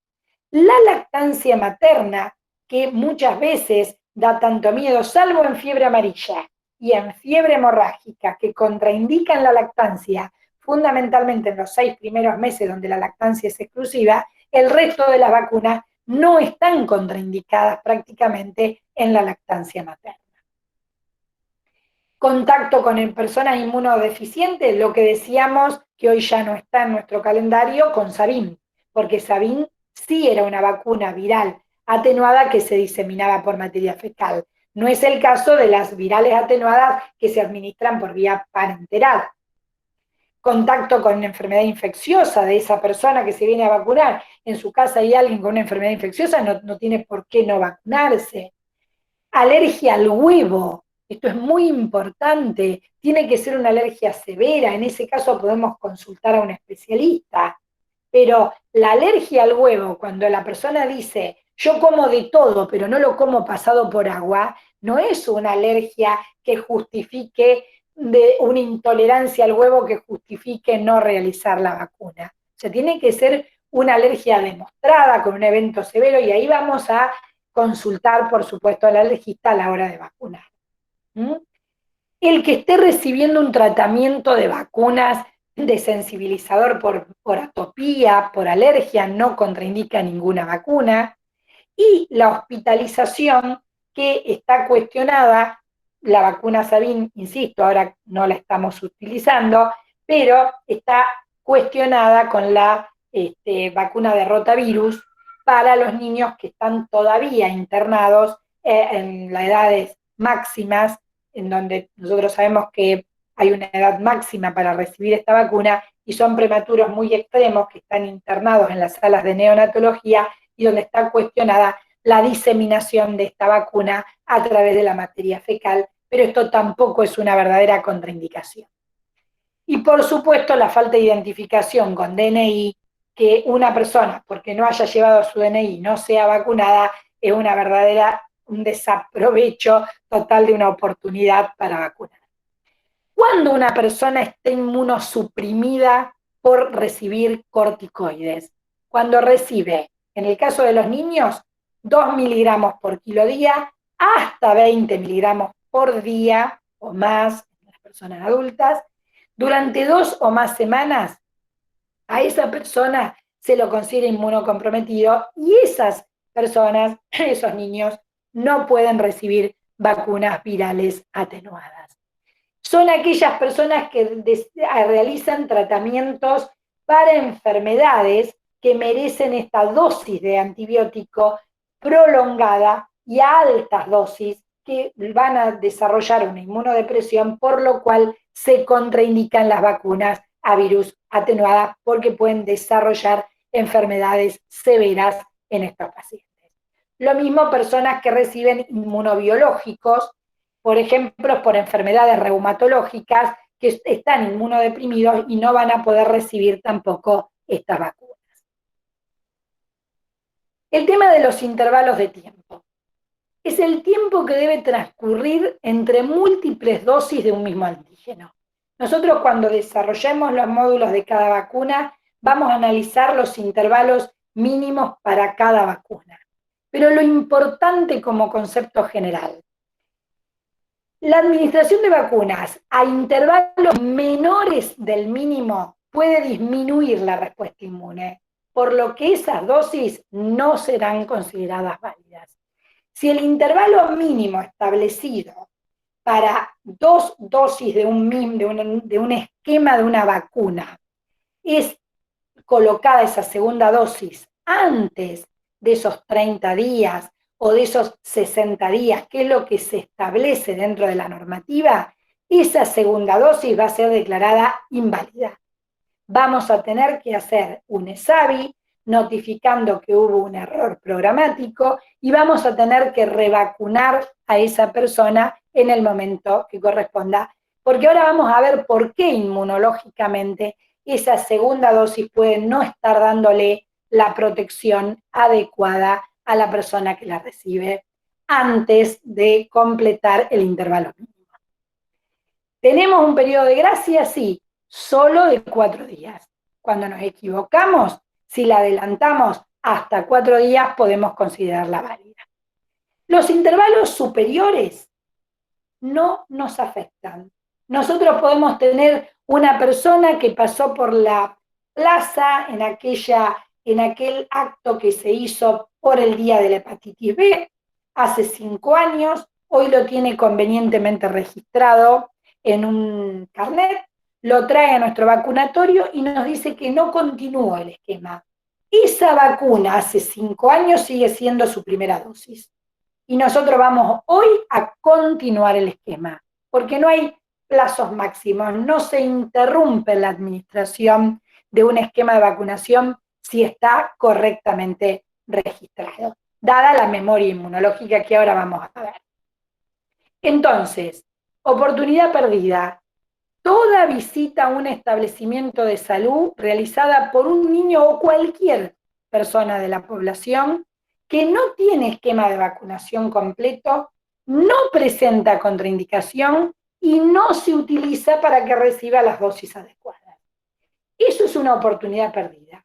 La lactancia materna, que muchas veces da tanto miedo, salvo en fiebre amarilla y en fiebre hemorrágica, que contraindican la lactancia, fundamentalmente en los 6 primeros meses donde la lactancia es exclusiva, el resto de las vacunas no están contraindicadas prácticamente en la lactancia materna. Contacto con personas inmunodeficientes, lo que decíamos que hoy ya no está en nuestro calendario con Sabin, porque Sabin sí era una vacuna viral atenuada que se diseminaba por materia fecal. No es el caso de las virales atenuadas que se administran por vía parenteral. Contacto con una enfermedad infecciosa de esa persona que se viene a vacunar. En su casa hay alguien con una enfermedad infecciosa, no tiene por qué no vacunarse. Alergia al huevo. Esto es muy importante, tiene que ser una alergia severa, en ese caso podemos consultar a un especialista, pero la alergia al huevo, cuando la persona dice, yo como de todo, pero no lo como pasado por agua, no es una alergia que justifique de una intolerancia al huevo que justifique no realizar la vacuna. O sea, tiene que ser una alergia demostrada con un evento severo y ahí vamos a consultar, por supuesto, al alergista a la hora de vacunar. El que esté recibiendo un tratamiento de vacunas desensibilizador por atopía, por alergia, no contraindica ninguna vacuna. Y la hospitalización que está cuestionada, la vacuna Sabin, insisto, ahora no la estamos utilizando, pero está cuestionada con la vacuna de rotavirus para los niños que están todavía internados en las edades máximas, en donde nosotros sabemos que hay una edad máxima para recibir esta vacuna y son prematuros muy extremos que están internados en las salas de neonatología y donde está cuestionada la diseminación de esta vacuna a través de la materia fecal, pero esto tampoco es una verdadera contraindicación. Y por supuesto la falta de identificación con DNI, que una persona, porque no haya llevado su DNI, no sea vacunada, es un desaprovecho total de una oportunidad para vacunar. ¿Cuándo una persona está inmunosuprimida por recibir corticoides? Cuando recibe, en el caso de los niños, 2 miligramos por kilo día, hasta 20 miligramos por día o más en las personas adultas, durante 2 o más semanas, a esa persona se lo considera inmunocomprometido y esas personas, esos niños, no pueden recibir vacunas virales atenuadas. Son aquellas personas que realizan tratamientos para enfermedades que merecen esta dosis de antibiótico prolongada y a altas dosis que van a desarrollar una inmunodepresión, por lo cual se contraindican las vacunas a virus atenuadas porque pueden desarrollar enfermedades severas en estos pacientes. Lo mismo personas que reciben inmunobiológicos, por ejemplo, por enfermedades reumatológicas, que están inmunodeprimidos y no van a poder recibir tampoco estas vacunas. El tema de los intervalos de tiempo. Es el tiempo que debe transcurrir entre múltiples dosis de un mismo antígeno. Nosotros cuando desarrollemos los módulos de cada vacuna, vamos a analizar los intervalos mínimos para cada vacuna. Pero lo importante como concepto general, la administración de vacunas a intervalos menores del mínimo puede disminuir la respuesta inmune, por lo que esas dosis no serán consideradas válidas. Si el intervalo mínimo establecido para 2 dosis de un esquema de una vacuna es colocada esa segunda dosis antes de esos 30 días o de esos 60 días, que es lo que se establece dentro de la normativa, esa segunda dosis va a ser declarada inválida. Vamos a tener que hacer un ESAVI notificando que hubo un error programático y vamos a tener que revacunar a esa persona en el momento que corresponda, porque ahora vamos a ver por qué inmunológicamente esa segunda dosis puede no estar dándole la protección adecuada a la persona que la recibe antes de completar el intervalo mínimo. ¿Tenemos un periodo de gracia? Sí, solo de 4 días. Cuando nos equivocamos, si la adelantamos hasta 4 días, podemos considerarla válida. Los intervalos superiores no nos afectan. Nosotros podemos tener una persona que pasó por la plaza en aquel acto que se hizo por el día de la hepatitis B hace 5 años, hoy lo tiene convenientemente registrado en un carnet, lo trae a nuestro vacunatorio y nos dice que no continúa el esquema. Esa vacuna hace 5 años sigue siendo su primera dosis. Y nosotros vamos hoy a continuar el esquema, porque no hay plazos máximos, no se interrumpe la administración de un esquema de vacunación si está correctamente registrado, dada la memoria inmunológica que ahora vamos a ver. Entonces, oportunidad perdida. Toda visita a un establecimiento de salud realizada por un niño o cualquier persona de la población que no tiene esquema de vacunación completo no presenta contraindicación y no se utiliza para que reciba las dosis adecuadas. Eso es una oportunidad perdida.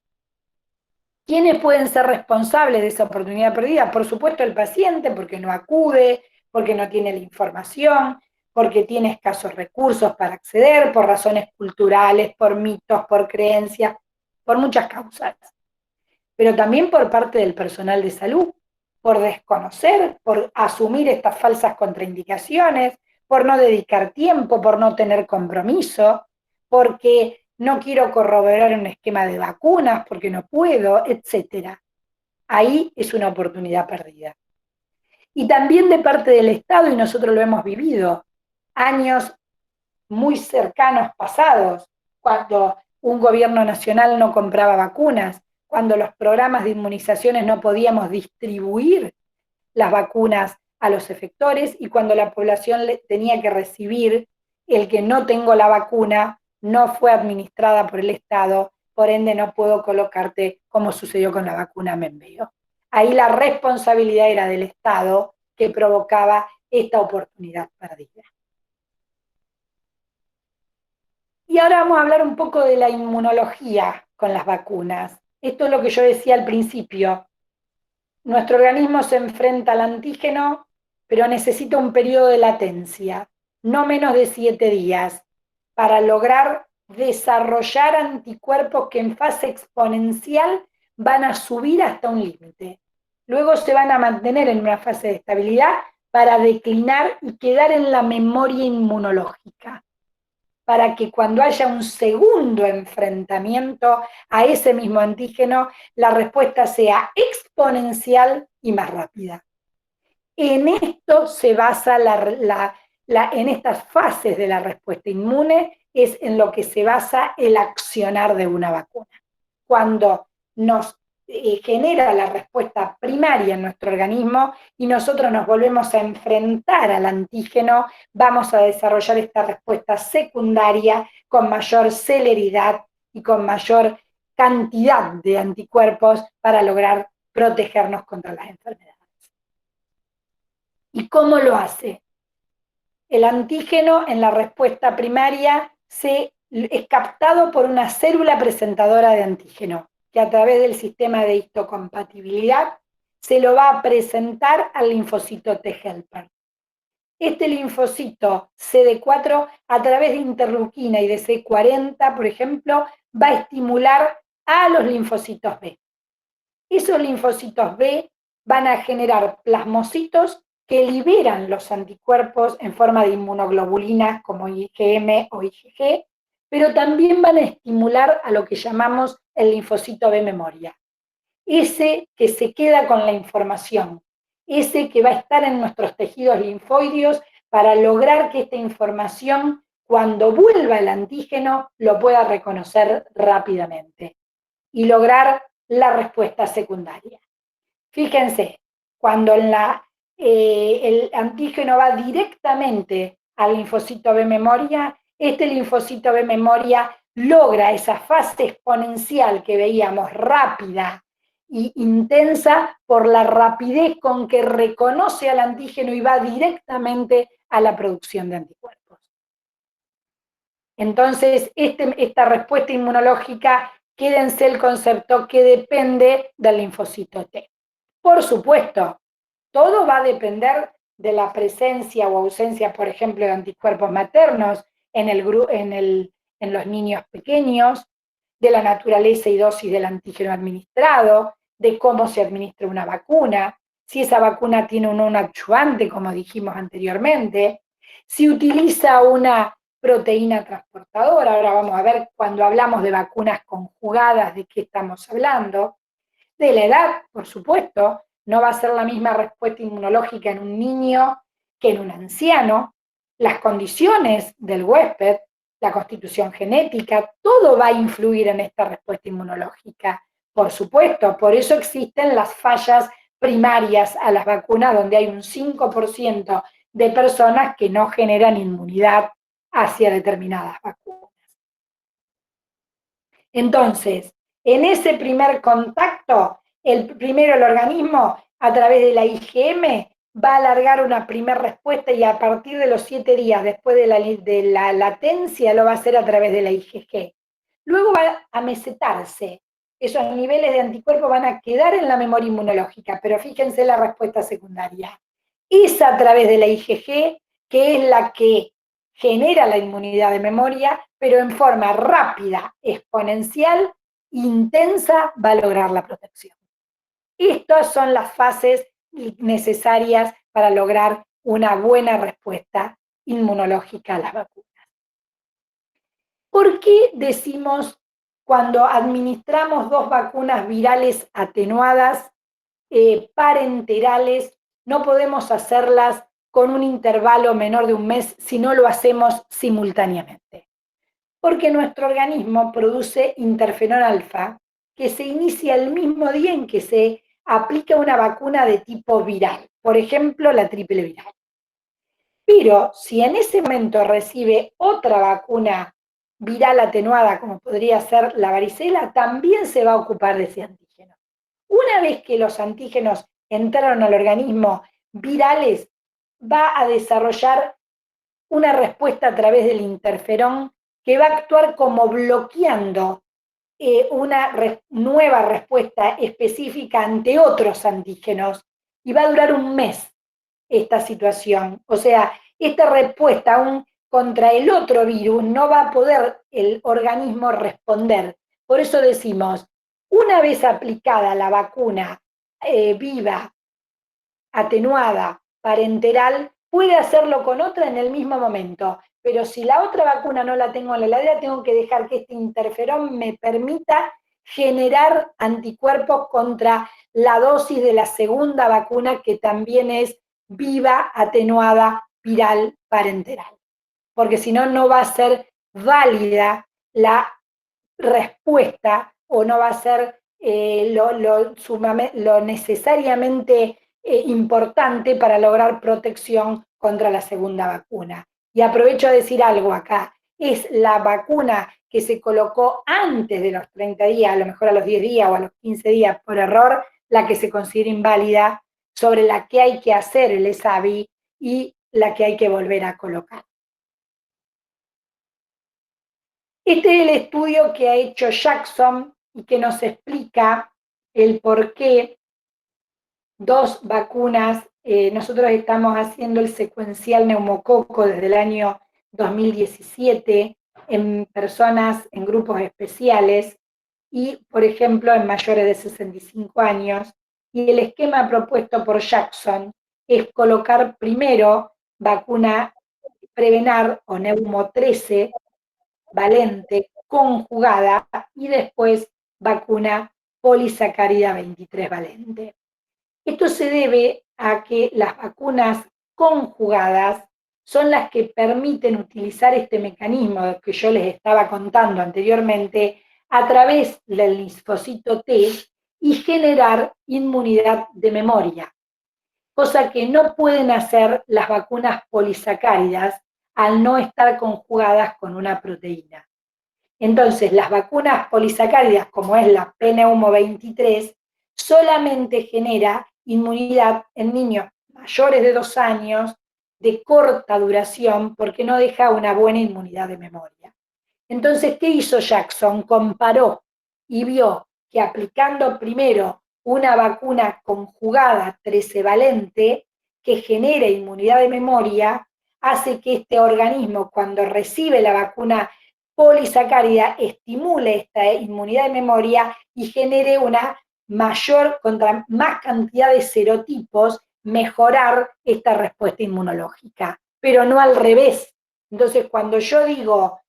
¿Quiénes pueden ser responsables de esa oportunidad perdida? Por supuesto el paciente, porque no acude, porque no tiene la información, porque tiene escasos recursos para acceder, por razones culturales, por mitos, por creencias, por muchas causas. Pero también por parte del personal de salud, por desconocer, por asumir estas falsas contraindicaciones, por no dedicar tiempo, por no tener compromiso, porque no quiero corroborar un esquema de vacunas porque no puedo, etc. Ahí es una oportunidad perdida. Y también de parte del Estado, y nosotros lo hemos vivido, años muy cercanos pasados, cuando un gobierno nacional no compraba vacunas, cuando los programas de inmunizaciones no podíamos distribuir las vacunas a los efectores y cuando la población tenía que recibir el que no tengo la vacuna, no fue administrada por el Estado, por ende no puedo colocarte como sucedió con la vacuna Menveo. Ahí la responsabilidad era del Estado que provocaba esta oportunidad perdida. Y ahora vamos a hablar un poco de la inmunología con las vacunas. Esto es lo que yo decía al principio. Nuestro organismo se enfrenta al antígeno, pero necesita un periodo de latencia, no menos de 7 días, para lograr desarrollar anticuerpos que en fase exponencial van a subir hasta un límite. Luego se van a mantener en una fase de estabilidad para declinar y quedar en la memoria inmunológica, para que cuando haya un segundo enfrentamiento a ese mismo antígeno, la respuesta sea exponencial y más rápida. En esto se basa en estas fases de la respuesta inmune, es en lo que se basa el accionar de una vacuna. Cuando nos genera la respuesta primaria en nuestro organismo y nosotros nos volvemos a enfrentar al antígeno, vamos a desarrollar esta respuesta secundaria con mayor celeridad y con mayor cantidad de anticuerpos para lograr protegernos contra las enfermedades. ¿Y cómo lo hace? El antígeno en la respuesta primaria es captado por una célula presentadora de antígeno, que a través del sistema de histocompatibilidad se lo va a presentar al linfocito T helper. Este linfocito CD4, a través de interleuquina y de C40, por ejemplo, va a estimular a los linfocitos B. Esos linfocitos B van a generar plasmocitos que liberan los anticuerpos en forma de inmunoglobulinas como IgM o IgG, pero también van a estimular a lo que llamamos el linfocito B memoria. Ese que se queda con la información, ese que va a estar en nuestros tejidos linfoideos para lograr que esta información, cuando vuelva el antígeno, lo pueda reconocer rápidamente y lograr la respuesta secundaria. Fíjense, cuando el antígeno va directamente al linfocito B memoria, este linfocito B memoria logra esa fase exponencial que veíamos rápida e intensa por la rapidez con que reconoce al antígeno y va directamente a la producción de anticuerpos. Entonces, esta respuesta inmunológica, quédense el concepto que depende del linfocito T. Por supuesto, todo va a depender de la presencia o ausencia, por ejemplo, de anticuerpos maternos en los niños pequeños, de la naturaleza y dosis del antígeno administrado, de cómo se administra una vacuna, si esa vacuna tiene un adyuvante, como dijimos anteriormente, si utiliza una proteína transportadora. Ahora vamos a ver, cuando hablamos de vacunas conjugadas, de qué estamos hablando. De la edad, por supuesto, no va a ser la misma respuesta inmunológica en un niño que en un anciano. Las condiciones del huésped, la constitución genética, todo va a influir en esta respuesta inmunológica. Por supuesto, por eso existen las fallas primarias a las vacunas, donde hay un 5% de personas que no generan inmunidad hacia determinadas vacunas. Entonces, en ese primer contacto, primero el organismo, a través de la IgM, va a alargar una primera respuesta y a partir de los 7 días después de la latencia lo va a hacer a través de la IgG. Luego va a mesetarse. Esos niveles de anticuerpos van a quedar en la memoria inmunológica, pero fíjense la respuesta secundaria. Es a través de la IgG, que es la que genera la inmunidad de memoria, pero en forma rápida, exponencial, intensa, va a lograr la protección. Estas son las fases necesarias para lograr una buena respuesta inmunológica a las vacunas. ¿Por qué decimos cuando administramos 2 vacunas virales atenuadas, parenterales, no podemos hacerlas con un intervalo menor de un mes si no lo hacemos simultáneamente? Porque nuestro organismo produce interferón alfa, que se inicia el mismo día en que se aplica una vacuna de tipo viral, por ejemplo, la triple viral. Pero si en ese momento recibe otra vacuna viral atenuada, como podría ser la varicela, también se va a ocupar de ese antígeno. Una vez que los antígenos entraron al organismo virales, va a desarrollar una respuesta a través del interferón que va a actuar como bloqueando una nueva respuesta específica ante otros antígenos y va a durar un mes esta situación. O sea, esta respuesta aún contra el otro virus no va a poder el organismo responder. Por eso decimos, una vez aplicada la vacuna viva, atenuada, parenteral, puede hacerlo con otra en el mismo momento. Pero si la otra vacuna no la tengo en la heladera, tengo que dejar que este interferón me permita generar anticuerpos contra la dosis de la segunda vacuna, que también es viva, atenuada, viral, parenteral. Porque si no, no va a ser válida la respuesta o no va a ser lo necesariamente importante para lograr protección contra la segunda vacuna. Y aprovecho a decir algo acá, es la vacuna que se colocó antes de los 30 días, a lo mejor a los 10 días o a los 15 días por error, la que se considera inválida, sobre la que hay que hacer el ESAVI y la que hay que volver a colocar. Este es el estudio que ha hecho Jackson y que nos explica el por qué 2 vacunas, nosotros estamos haciendo el secuencial neumococo desde el año 2017 en personas en grupos especiales y, por ejemplo, en mayores de 65 años, y el esquema propuesto por Jackson es colocar primero vacuna Prevenar o Neumo 13 valente conjugada y después vacuna polisacárida 23 valente. Esto se debe a que las vacunas conjugadas son las que permiten utilizar este mecanismo que yo les estaba contando anteriormente a través del linfocito T y generar inmunidad de memoria, cosa que no pueden hacer las vacunas polisacáridas al no estar conjugadas con una proteína. Entonces, las vacunas polisacáridas, como es la Pneumo 23, solamente genera inmunidad en niños mayores de 2 años, de corta duración, porque no deja una buena inmunidad de memoria. Entonces, ¿qué hizo Jackson? Comparó y vio que aplicando primero una vacuna conjugada 13 valente, que genera inmunidad de memoria, hace que este organismo, cuando recibe la vacuna polisacárida, estimule esta inmunidad de memoria y genere una mayor, contra más cantidad de serotipos, mejorar esta respuesta inmunológica, pero no al revés. Entonces, cuando yo digo,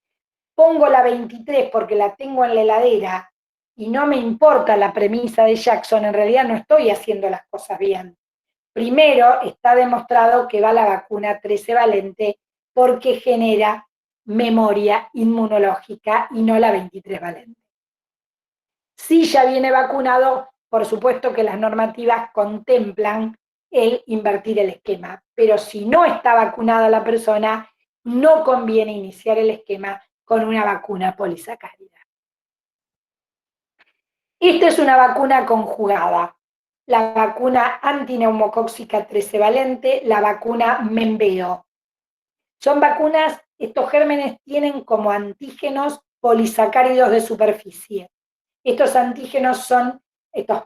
pongo la 23 porque la tengo en la heladera y no me importa la premisa de Jackson, en realidad no estoy haciendo las cosas bien. Primero, está demostrado que va la vacuna 13 valente porque genera memoria inmunológica y no la 23 valente. Si ya viene vacunado, por supuesto que las normativas contemplan el invertir el esquema, pero si no está vacunada la persona, no conviene iniciar el esquema con una vacuna polisacárida. Esta es una vacuna conjugada. la vacuna antineumocóxica 13-valente, la vacuna Membeo. Son vacunas, estos gérmenes tienen como antígenos polisacáridos de superficie. Estos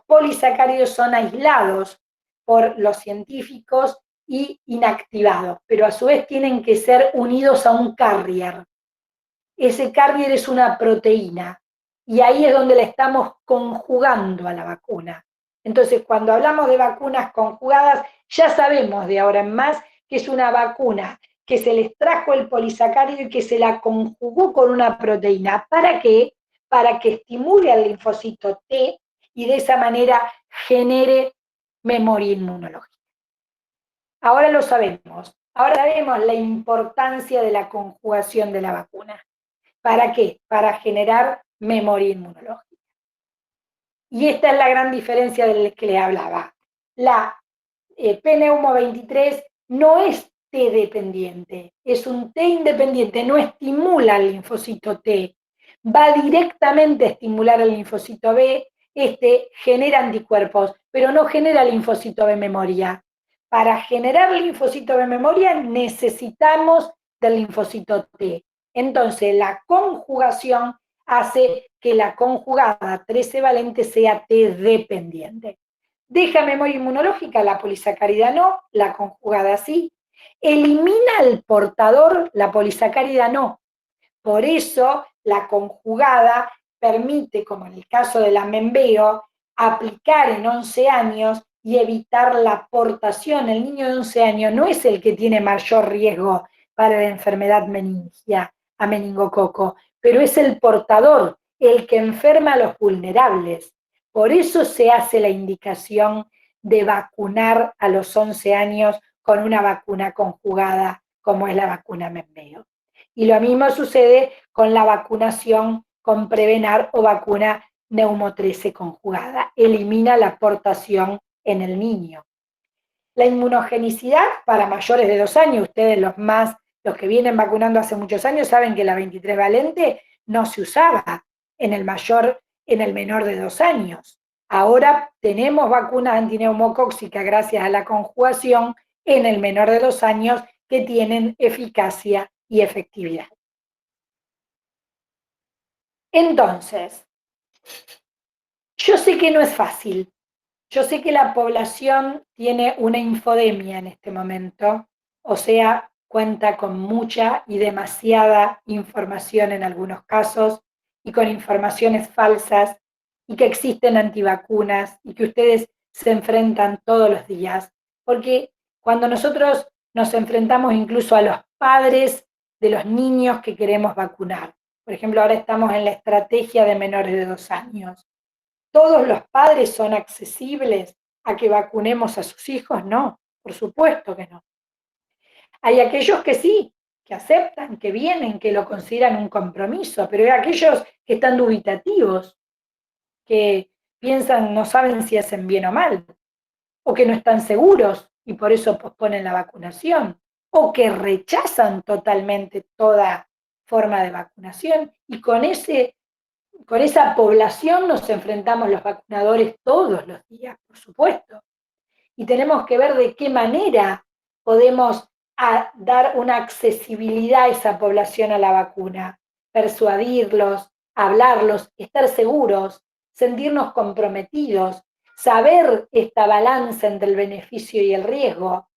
polisacáridos son aislados por los científicos y inactivados, pero a su vez tienen que ser unidos a un carrier. Ese carrier es una proteína, y ahí es donde la estamos conjugando a la vacuna. Entonces, cuando hablamos de vacunas conjugadas, ya sabemos de ahora en más que es una vacuna que se les trajo el polisacárido y que se la conjugó con una proteína. ¿Para qué? Para que estimule al linfocito T y de esa manera genere memoria inmunológica. Ahora lo sabemos. Ahora sabemos la importancia de la conjugación de la vacuna. ¿Para qué? Para generar memoria inmunológica. Y esta es la gran diferencia del que le hablaba. La Pneumo 23 no es T dependiente, es un T independiente, no estimula al linfocito T, va directamente a estimular al linfocito B, genera anticuerpos, pero no genera linfocito B memoria. Para generar linfocito B memoria necesitamos del linfocito T. Entonces la conjugación hace que la conjugada 13-valente sea T dependiente. Deja memoria inmunológica, la polisacárida no, la conjugada sí. Elimina el portador, la polisacárida no. Por eso la conjugada permite, como en el caso de la Membeo, aplicar en 11 años y evitar la aportación. El niño de 11 años no es el que tiene mayor riesgo para la enfermedad meningia, a meningococo, pero es el portador, el que enferma a los vulnerables. Por eso se hace la indicación de vacunar a los 11 años con una vacuna conjugada, como es la vacuna Membeo. Y lo mismo sucede con la vacunación con Prevenar o vacuna Neumo 13 conjugada. Elimina la aportación en el niño. La inmunogenicidad para mayores de 2 años, ustedes los que vienen vacunando hace muchos años saben que la 23 valente no se usaba en el menor de 2 años. Ahora tenemos vacunas antineumocóxicas gracias a la conjugación en el menor de 2 años que tienen eficacia y efectividad. Entonces, yo sé que no es fácil. Yo sé que la población tiene una infodemia en este momento, o sea, cuenta con mucha y demasiada información en algunos casos, y con informaciones falsas, y que existen antivacunas, y que ustedes se enfrentan todos los días, porque cuando nosotros nos enfrentamos incluso a los padres de los niños que queremos vacunar, por ejemplo, ahora estamos en la estrategia de menores de 2 años, ¿todos los padres son accesibles a que vacunemos a sus hijos? No, por supuesto que no. Hay aquellos que sí, que aceptan, que vienen, que lo consideran un compromiso, pero hay aquellos que están dubitativos, que piensan, no saben si hacen bien o mal, o que no están seguros y por eso posponen la vacunación, o que rechazan totalmente toda forma de vacunación, y con esa población nos enfrentamos los vacunadores todos los días, por supuesto. Y tenemos que ver de qué manera podemos dar una accesibilidad a esa población a la vacuna, persuadirlos, hablarlos, estar seguros, sentirnos comprometidos, saber esta balanza entre el beneficio y el riesgo,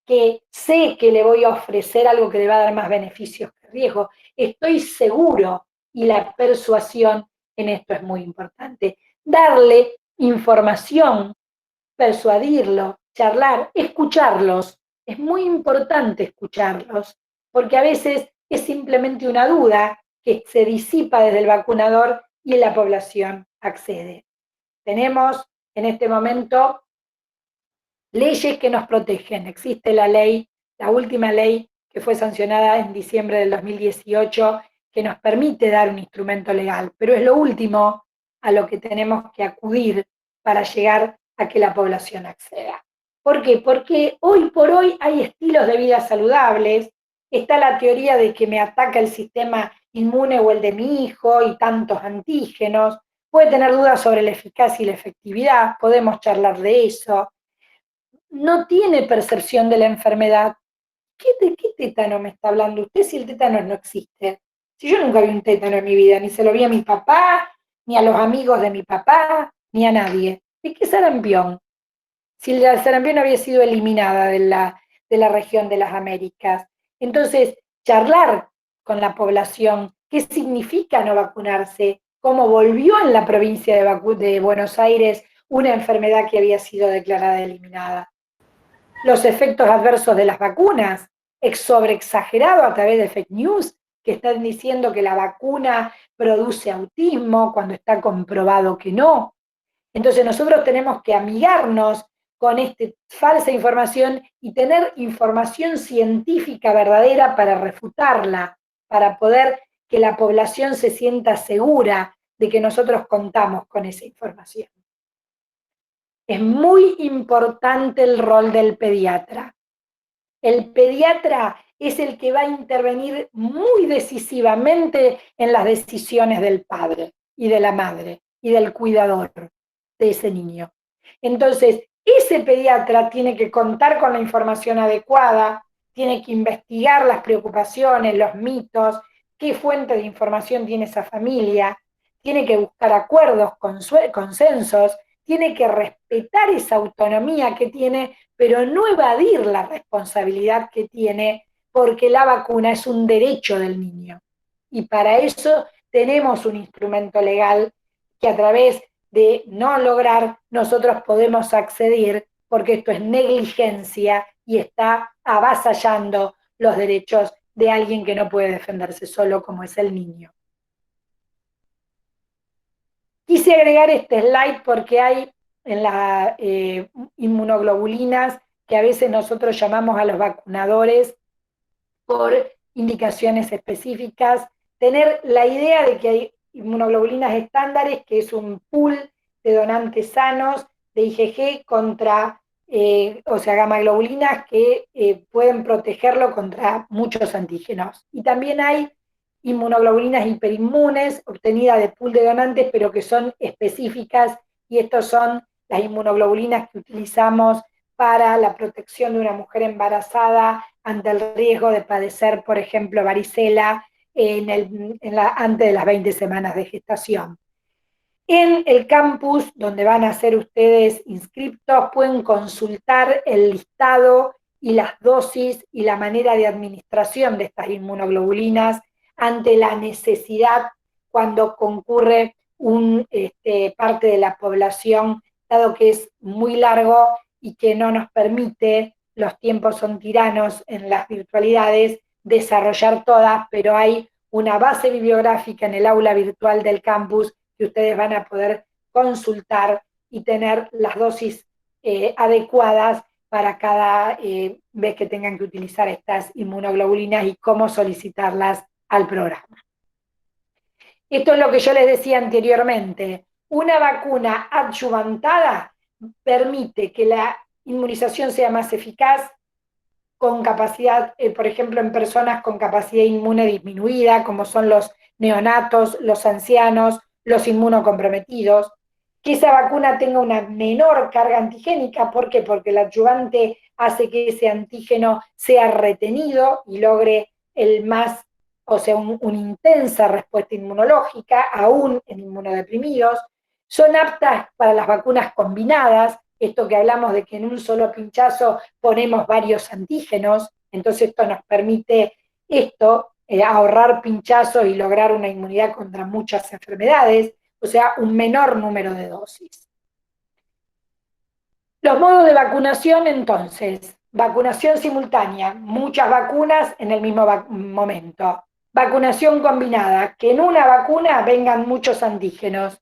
que sé que le voy a ofrecer algo que le va a dar más beneficios que riesgo, estoy seguro, y la persuasión en esto es muy importante. Darle información, persuadirlo, charlar, escucharlos. Es muy importante escucharlos, porque a veces es simplemente una duda que se disipa desde el vacunador y la población accede. Tenemos en este momento leyes que nos protegen. Existe la ley, la última ley que fue sancionada en diciembre del 2018, que nos permite dar un instrumento legal, pero es lo último a lo que tenemos que acudir para llegar a que la población acceda. ¿Por qué? Porque hoy por hoy hay estilos de vida saludables, está la teoría de que me ataca el sistema inmune o el de mi hijo y tantos antígenos. puede tener dudas sobre la eficacia y la efectividad, podemos charlar de eso, no tiene percepción de la enfermedad. ¿De qué tétano me está hablando usted si el tétano no existe? Si yo nunca vi un tétano en mi vida, ni se lo vi a mi papá, ni a los amigos de mi papá, ni a nadie. ¿De qué sarampión? Si la sarampión había sido eliminada de la región de las Américas. Entonces, charlar con la población, qué significa no vacunarse, cómo volvió en la provincia de Buenos Aires una enfermedad que había sido declarada eliminada. Los efectos adversos de las vacunas, sobreexagerado a través de fake news, que están diciendo que la vacuna produce autismo cuando está comprobado que no. Entonces nosotros tenemos que amigarnos con esta falsa información y tener información científica verdadera para refutarla, para poder que la población se sienta segura de que nosotros contamos con esa información. Es muy importante el rol del pediatra. El pediatra es el que va a intervenir muy decisivamente en las decisiones del padre y de la madre y del cuidador de ese niño. Entonces, ese pediatra tiene que contar con la información adecuada, tiene que investigar las preocupaciones, los mitos, qué fuente de información tiene esa familia, tiene que buscar acuerdos, consensos, tiene que respetar esa autonomía que tiene, pero no evadir la responsabilidad que tiene, porque la vacuna es un derecho del niño. Y para eso tenemos un instrumento legal que a través de no lograr, nosotros podemos acceder, porque esto es negligencia y está avasallando los derechos de alguien que no puede defenderse solo, como es el niño. Quise agregar este slide porque hay en las inmunoglobulinas que a veces nosotros llamamos a los vacunadores por indicaciones específicas, tener la idea de que hay inmunoglobulinas estándares, que es un pool de donantes sanos de IgG contra, o sea, gamma globulinas que pueden protegerlo contra muchos antígenos. Y también hay inmunoglobulinas hiperinmunes obtenidas de pool de donantes, pero que son específicas, y estos son las inmunoglobulinas que utilizamos para la protección de una mujer embarazada ante el riesgo de padecer, por ejemplo, varicela antes de las 20 semanas de gestación. En el campus donde van a ser ustedes inscriptos pueden consultar el listado y las dosis y la manera de administración de estas inmunoglobulinas ante la necesidad cuando concurre parte de la población, dado que es muy largo y que no nos permite, los tiempos son tiranos en las virtualidades, desarrollar todas, pero hay una base bibliográfica en el aula virtual del campus que ustedes van a poder consultar y tener las dosis adecuadas para cada vez que tengan que utilizar estas inmunoglobulinas y cómo solicitarlas al programa. Esto es lo que yo les decía anteriormente. Una vacuna adyuvantada permite que la inmunización sea más eficaz, con capacidad, por ejemplo, en personas con capacidad inmune disminuida, como son los neonatos, los ancianos, los inmunocomprometidos, que esa vacuna tenga una menor carga antigénica. ¿Por qué? Porque el adyuvante hace que ese antígeno sea retenido y logre una intensa respuesta inmunológica, aún en inmunodeprimidos. Son aptas para las vacunas combinadas, esto que hablamos de que en un solo pinchazo ponemos varios antígenos, entonces esto nos permite ahorrar pinchazos y lograr una inmunidad contra muchas enfermedades, o sea, un menor número de dosis. Los modos de vacunación, entonces, vacunación simultánea, muchas vacunas en el mismo momento. Vacunación combinada, que en una vacuna vengan muchos antígenos,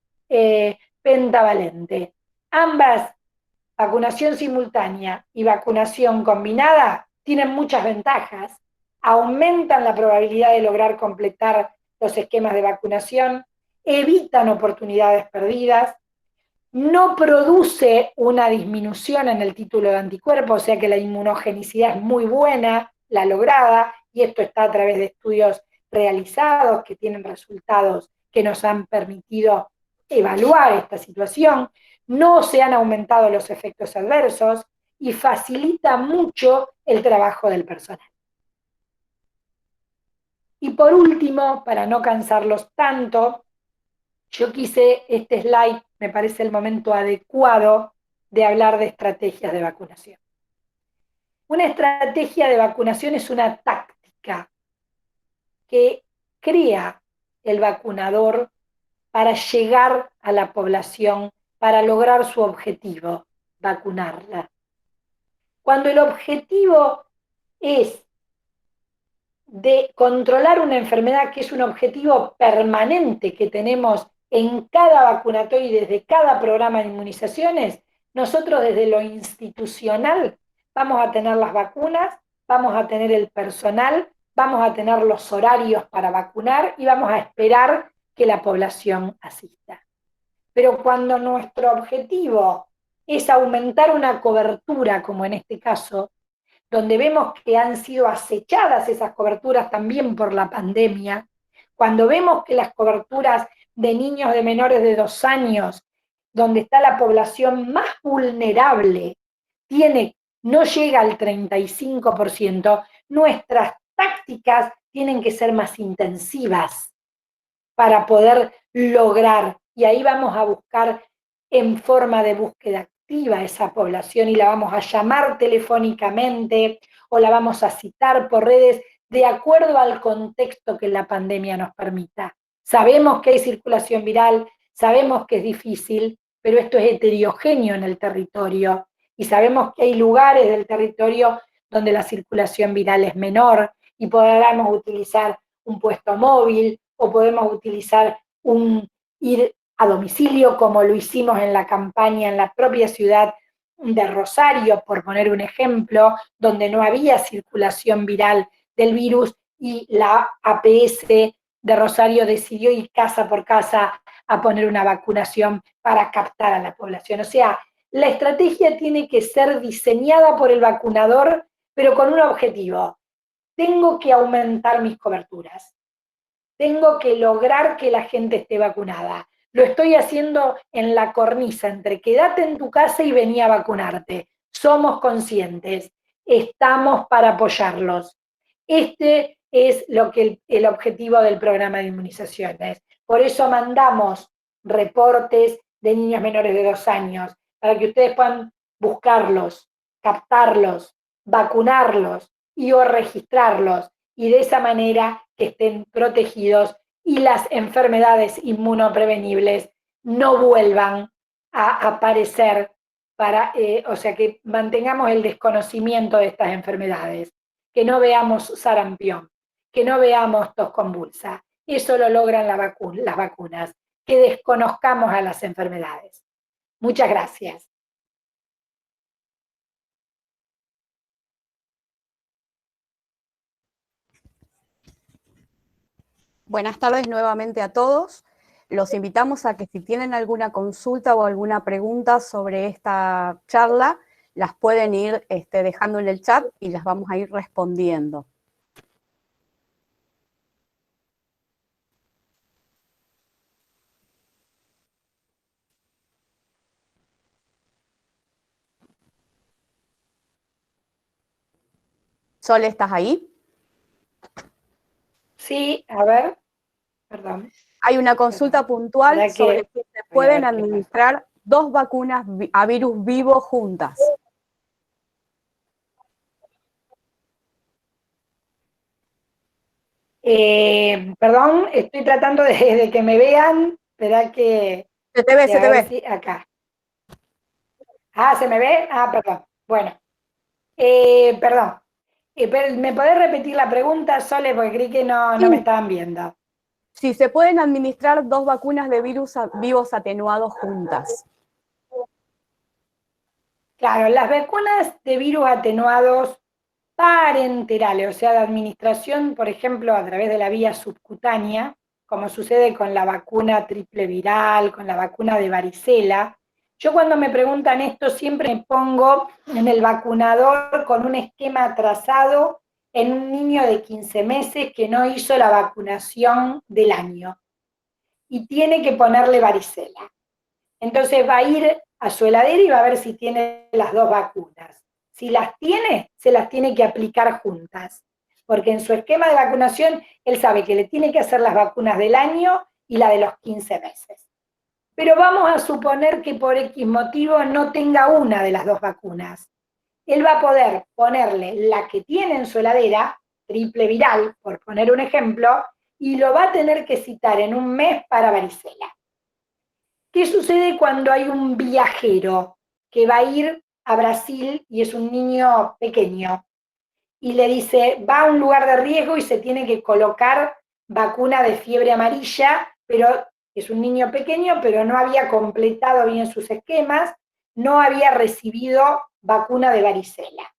pentavalente. Ambas, vacunación simultánea y vacunación combinada, tienen muchas ventajas. Aumentan la probabilidad de lograr completar los esquemas de vacunación, evitan oportunidades perdidas, no produce una disminución en el título de anticuerpos, o sea que la inmunogenicidad es muy buena, la lograda, y esto está a través de estudios realizados que tienen resultados que nos han permitido evaluar esta situación, no se han aumentado los efectos adversos y facilita mucho el trabajo del personal. Y por último, para no cansarlos tanto, yo quise este slide, me parece el momento adecuado de hablar de estrategias de vacunación. Una estrategia de vacunación es una táctica que crea el vacunador para llegar a la población, para lograr su objetivo, vacunarla. Cuando el objetivo es de controlar una enfermedad que es un objetivo permanente que tenemos en cada vacunatorio y desde cada programa de inmunizaciones, nosotros desde lo institucional vamos a tener las vacunas, vamos a tener el personal, vamos a tener los horarios para vacunar y vamos a esperar que la población asista. Pero cuando nuestro objetivo es aumentar una cobertura, como en este caso, donde vemos que han sido acechadas esas coberturas también por la pandemia, cuando vemos que las coberturas de niños de menores de 2 años, donde está la población más vulnerable, no llega al 35%, nuestras tácticas tienen que ser más intensivas para poder lograr, y ahí vamos a buscar en forma de búsqueda activa esa población y la vamos a llamar telefónicamente o la vamos a citar por redes de acuerdo al contexto que la pandemia nos permita. Sabemos que hay circulación viral, sabemos que es difícil, pero esto es heterogéneo en el territorio y sabemos que hay lugares del territorio donde la circulación viral es menor y podremos utilizar un puesto móvil o podemos utilizar ir a domicilio, como lo hicimos en la campaña en la propia ciudad de Rosario, por poner un ejemplo, donde no había circulación viral del virus y la APS de Rosario decidió ir casa por casa a poner una vacunación para captar a la población. O sea, la estrategia tiene que ser diseñada por el vacunador, pero con un objetivo. Tengo que aumentar mis coberturas. Tengo que lograr que la gente esté vacunada. Lo estoy haciendo en la cornisa entre quédate en tu casa y vení a vacunarte. Somos conscientes, estamos para apoyarlos. Este es el objetivo del programa de inmunizaciones. Por eso mandamos reportes de niños menores de 2 años, para que ustedes puedan buscarlos, captarlos, vacunarlos y o registrarlos, y de esa manera que estén protegidos y las enfermedades inmunoprevenibles no vuelvan a aparecer, o sea, que mantengamos el desconocimiento de estas enfermedades, que no veamos sarampión, que no veamos tos convulsa. Eso lo logran las vacunas, que desconozcamos a las enfermedades. Muchas gracias. Buenas tardes nuevamente a todos. Los invitamos a que si tienen alguna consulta o alguna pregunta sobre esta charla, las pueden ir dejando en el chat y las vamos a ir respondiendo. Sol, ¿estás ahí? Sí, a ver, perdón. Hay una consulta puntual sobre si se pueden administrar 2 vacunas a virus vivo juntas. Perdón, estoy tratando de que me vean. Espera que... Se te ve. Si, acá. Ah, ¿se me ve? Ah, perdón. Bueno. Perdón. ¿Me podés repetir la pregunta, Sole? Porque creí que no me estaban viendo. Si se pueden administrar 2 vacunas de virus vivos atenuados juntas. Claro, las vacunas de virus atenuados parenterales, o sea, de administración, por ejemplo, a través de la vía subcutánea, como sucede con la vacuna triple viral, con la vacuna de varicela. Yo cuando me preguntan esto siempre me pongo en el vacunador con un esquema trazado en un niño de 15 meses que no hizo la vacunación del año. y tiene que ponerle varicela. Entonces va a ir a su heladera y va a ver si tiene las dos vacunas. Si las tiene, se las tiene que aplicar juntas, porque en su esquema de vacunación él sabe que le tiene que hacer las vacunas del año y la de los 15 meses. Pero vamos a suponer que por X motivo no tenga una de las dos vacunas. Él va a poder ponerle la que tiene en su heladera, triple viral, por poner un ejemplo, y lo va a tener que citar en un mes para varicela. ¿Qué sucede cuando hay un viajero que va a ir a Brasil y es un niño pequeño? Y le dice, va a un lugar de riesgo y se tiene que colocar vacuna de fiebre amarilla, pero es un niño pequeño, pero no había completado bien sus esquemas, no había recibido vacuna de varicela.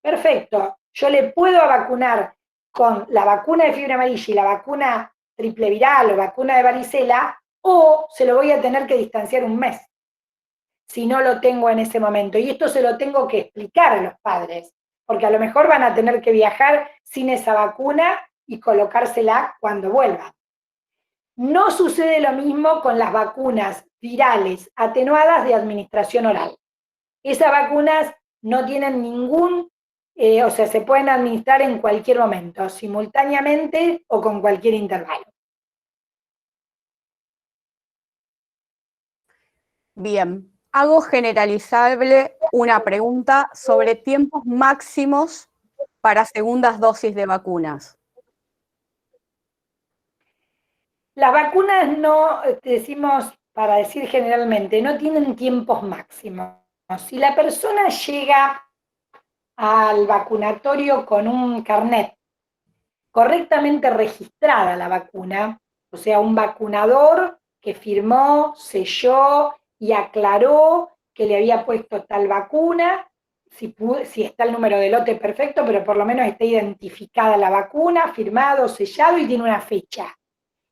Perfecto, yo le puedo vacunar con la vacuna de fiebre amarilla y la vacuna triple viral o vacuna de varicela, o se lo voy a tener que distanciar un mes, si no lo tengo en ese momento. Y esto se lo tengo que explicar a los padres, porque a lo mejor van a tener que viajar sin esa vacuna y colocársela cuando vuelvan. No sucede lo mismo con las vacunas virales atenuadas de administración oral. Esas vacunas no tienen ningún, o sea, se pueden administrar en cualquier momento, simultáneamente o con cualquier intervalo. Bien, hago generalizable una pregunta sobre tiempos máximos para segundas dosis de vacunas. Las vacunas no, decimos, para decir generalmente, no tienen tiempos máximos. Si la persona llega al vacunatorio con un carnet correctamente registrada la vacuna, o sea, un vacunador que firmó, selló y aclaró que le había puesto tal vacuna, si está el número de lote perfecto, pero por lo menos está identificada la vacuna, firmado, sellado y tiene una fecha.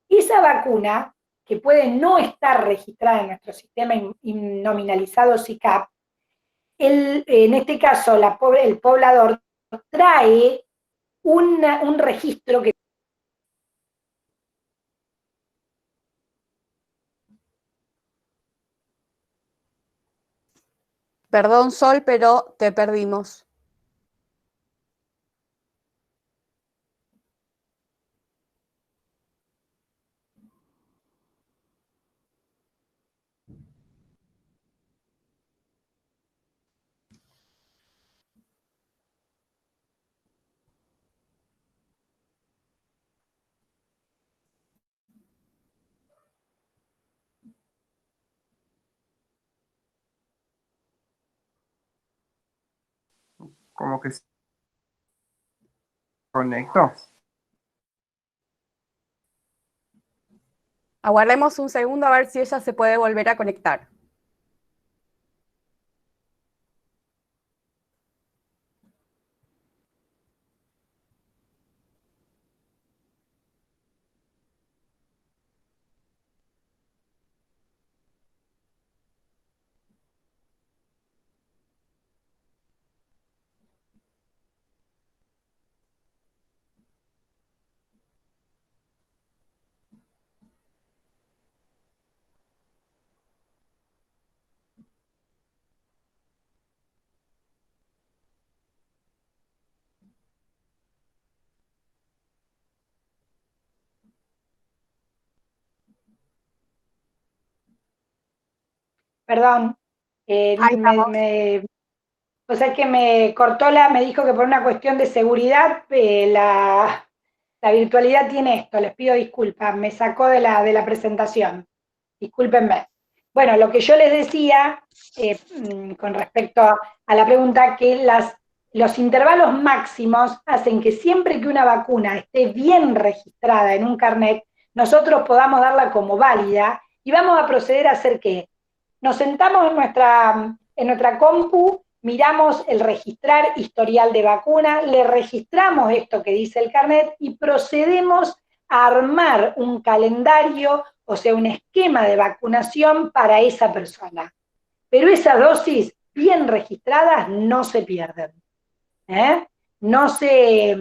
Esa vacuna, que puede no estar registrada en nuestro sistema nominalizado SICAP, en este caso el poblador trae un registro que... Perdón, Sol, pero te perdimos. Como que se conectó. Aguardemos un segundo a ver si ella se puede volver a conectar. Perdón, Ahí estamos. o sea que me cortó me dijo que por una cuestión de seguridad la virtualidad tiene esto, les pido disculpas, me sacó de la presentación, discúlpenme. Bueno, lo que yo les decía con respecto a la pregunta, que los intervalos máximos hacen que siempre que una vacuna esté bien registrada en un carnet, nosotros podamos darla como válida y vamos a proceder a hacer que nos sentamos en nuestra compu, miramos el registrar historial de vacuna, le registramos esto que dice el carnet y procedemos a armar un calendario, o sea, un esquema de vacunación para esa persona. Pero esas dosis bien registradas no se pierden. No se,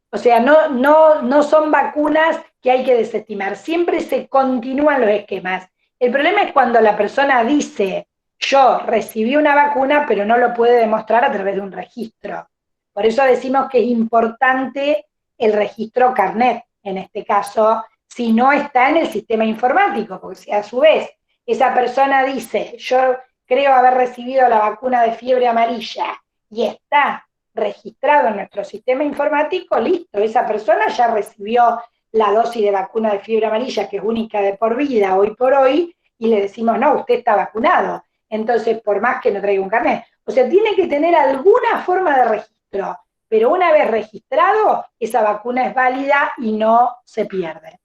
o sea, no son vacunas que hay que desestimar. Siempre se continúan los esquemas. El problema es cuando la persona dice, yo recibí una vacuna, pero no lo puede demostrar a través de un registro. Por eso decimos que es importante el registro carnet, en este caso, si no está en el sistema informático, porque si a su vez esa persona dice, yo creo haber recibido la vacuna de fiebre amarilla y está registrado en nuestro sistema informático, listo, esa persona ya recibió la dosis de vacuna de fiebre amarilla, que es única de por vida hoy por hoy, y le decimos, no, usted está vacunado. Entonces, por más que no traiga un carnet. O sea, tiene que tener alguna forma de registro, pero una vez registrado, esa vacuna es válida y no se pierde.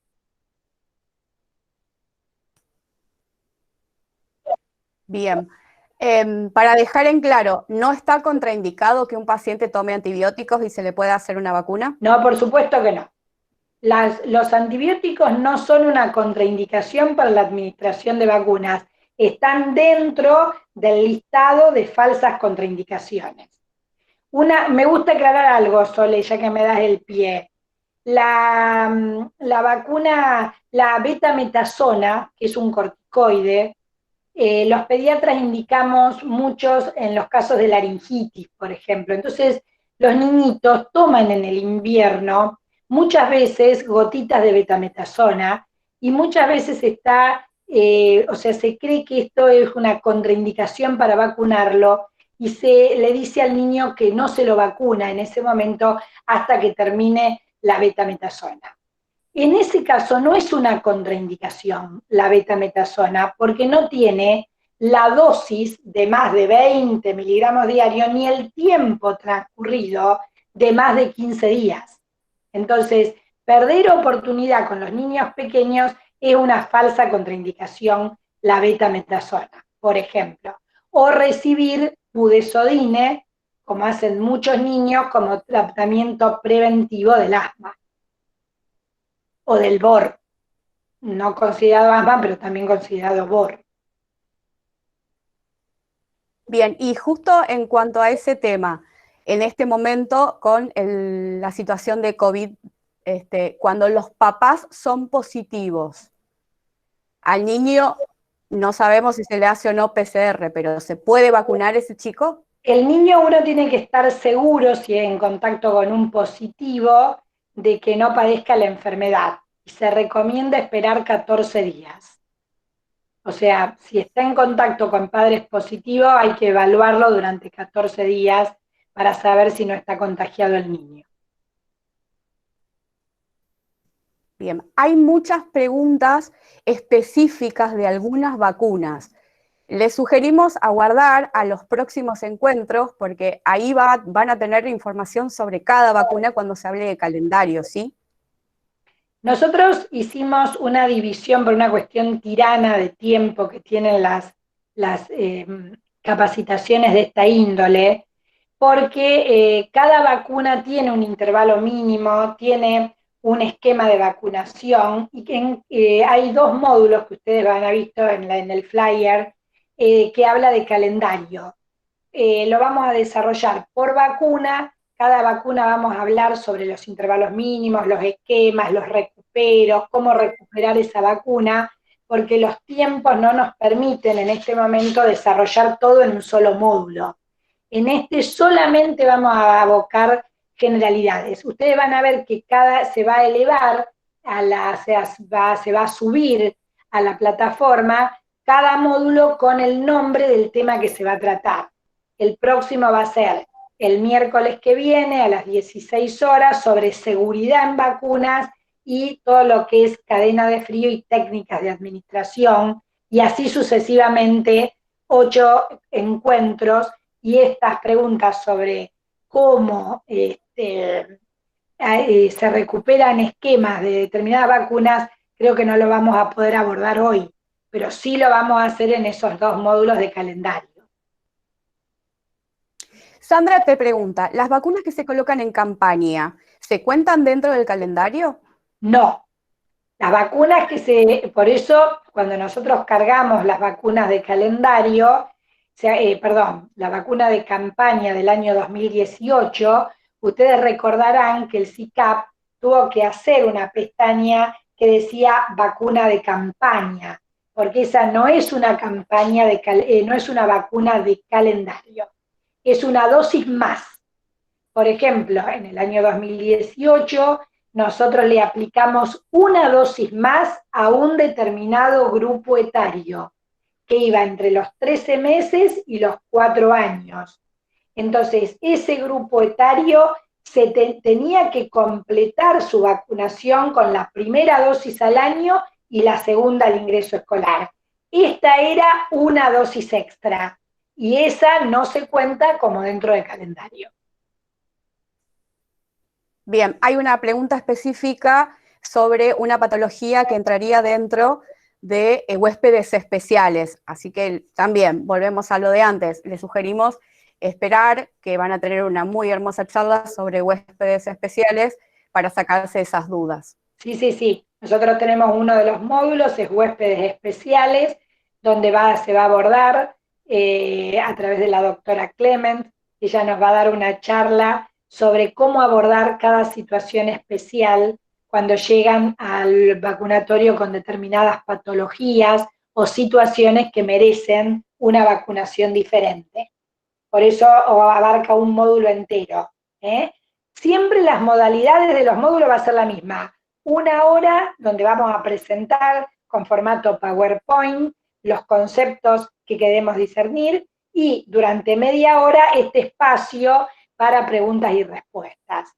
Bien. Para dejar en claro, ¿no está contraindicado que un paciente tome antibióticos y se le pueda hacer una vacuna? No, por supuesto que no. Los antibióticos no son una contraindicación para la administración de vacunas, están dentro del listado de falsas contraindicaciones. Me gusta aclarar algo, Sole, ya que me das el pie. La vacuna, la betametasona, que es un corticoide, los pediatras indicamos muchos en los casos de laringitis, por ejemplo. Entonces, los niñitos toman en el invierno muchas veces gotitas de betametasona y muchas veces se cree que esto es una contraindicación para vacunarlo y se le dice al niño que no se lo vacuna en ese momento hasta que termine la betametasona. En ese caso no es una contraindicación la betametasona porque no tiene la dosis de más de 20 miligramos diarios ni el tiempo transcurrido de más de 15 días. Entonces, perder oportunidad con los niños pequeños es una falsa contraindicación la betametasona, por ejemplo. O recibir budesonide, como hacen muchos niños, como tratamiento preventivo del asma. O del BOR, no considerado asma, pero también considerado BOR. Bien, y justo en cuanto a ese tema, en este momento con la situación de COVID, cuando los papás son positivos, al niño no sabemos si se le hace o no PCR, pero ¿se puede vacunar ese chico? El niño uno tiene que estar seguro, si es en contacto con un positivo, de que no padezca la enfermedad. Y se recomienda esperar 14 días. O sea, si está en contacto con padres positivos, hay que evaluarlo durante 14 días para saber si no está contagiado el niño. Bien, hay muchas preguntas específicas de algunas vacunas. Les sugerimos aguardar a los próximos encuentros porque ahí van a tener información sobre cada vacuna cuando se hable de calendario, ¿sí? Nosotros hicimos una división por una cuestión tirana de tiempo que tienen las capacitaciones de esta índole, porque cada vacuna tiene un intervalo mínimo, tiene un esquema de vacunación, y que hay 2 módulos que ustedes van a visto en el flyer, que habla de calendario. Lo vamos a desarrollar por vacuna. Cada vacuna vamos a hablar sobre los intervalos mínimos, los esquemas, los recuperos, cómo recuperar esa vacuna, porque los tiempos no nos permiten en este momento desarrollar todo en un solo módulo. En este solamente vamos a abocar generalidades. Ustedes van a ver que se va a elevar, se va a subir a la plataforma cada módulo con el nombre del tema que se va a tratar. El próximo va a ser el miércoles que viene a las 16 horas sobre seguridad en vacunas y todo lo que es cadena de frío y técnicas de administración, y así sucesivamente 8 encuentros, y estas preguntas sobre cómo se recuperan esquemas de determinadas vacunas, creo que no lo vamos a poder abordar hoy, pero sí lo vamos a hacer en esos 2 módulos de calendario. Sandra te pregunta, ¿las vacunas que se colocan en campaña, ¿se cuentan dentro del calendario? No. Las vacunas por eso, cuando nosotros cargamos las vacunas de calendario, la vacuna de campaña del año 2018, ustedes recordarán que el CICAP tuvo que hacer una pestaña que decía vacuna de campaña, porque esa no es una campaña no es una vacuna de calendario, es una dosis más. Por ejemplo, en el año 2018 nosotros le aplicamos una dosis más a un determinado grupo etario, que iba entre los 13 meses y los 4 años. Entonces, ese grupo etario tenía que completar su vacunación con la primera dosis al año y la segunda al ingreso escolar. Esta era una dosis extra y esa no se cuenta como dentro del calendario. Bien, hay una pregunta específica sobre una patología que entraría dentro de huéspedes especiales, así que también volvemos a lo de antes, les sugerimos esperar, que van a tener una muy hermosa charla sobre huéspedes especiales para sacarse esas dudas. Sí. Nosotros tenemos uno de los módulos, es huéspedes especiales, donde se va a abordar a través de la doctora Clement. Ella nos va a dar una charla sobre cómo abordar cada situación especial cuando llegan al vacunatorio con determinadas patologías o situaciones que merecen una vacunación diferente. Por eso abarca un módulo entero. Siempre las modalidades de los módulos va a ser la misma. Una hora donde vamos a presentar con formato PowerPoint los conceptos que queremos discernir y durante media hora este espacio para preguntas y respuestas.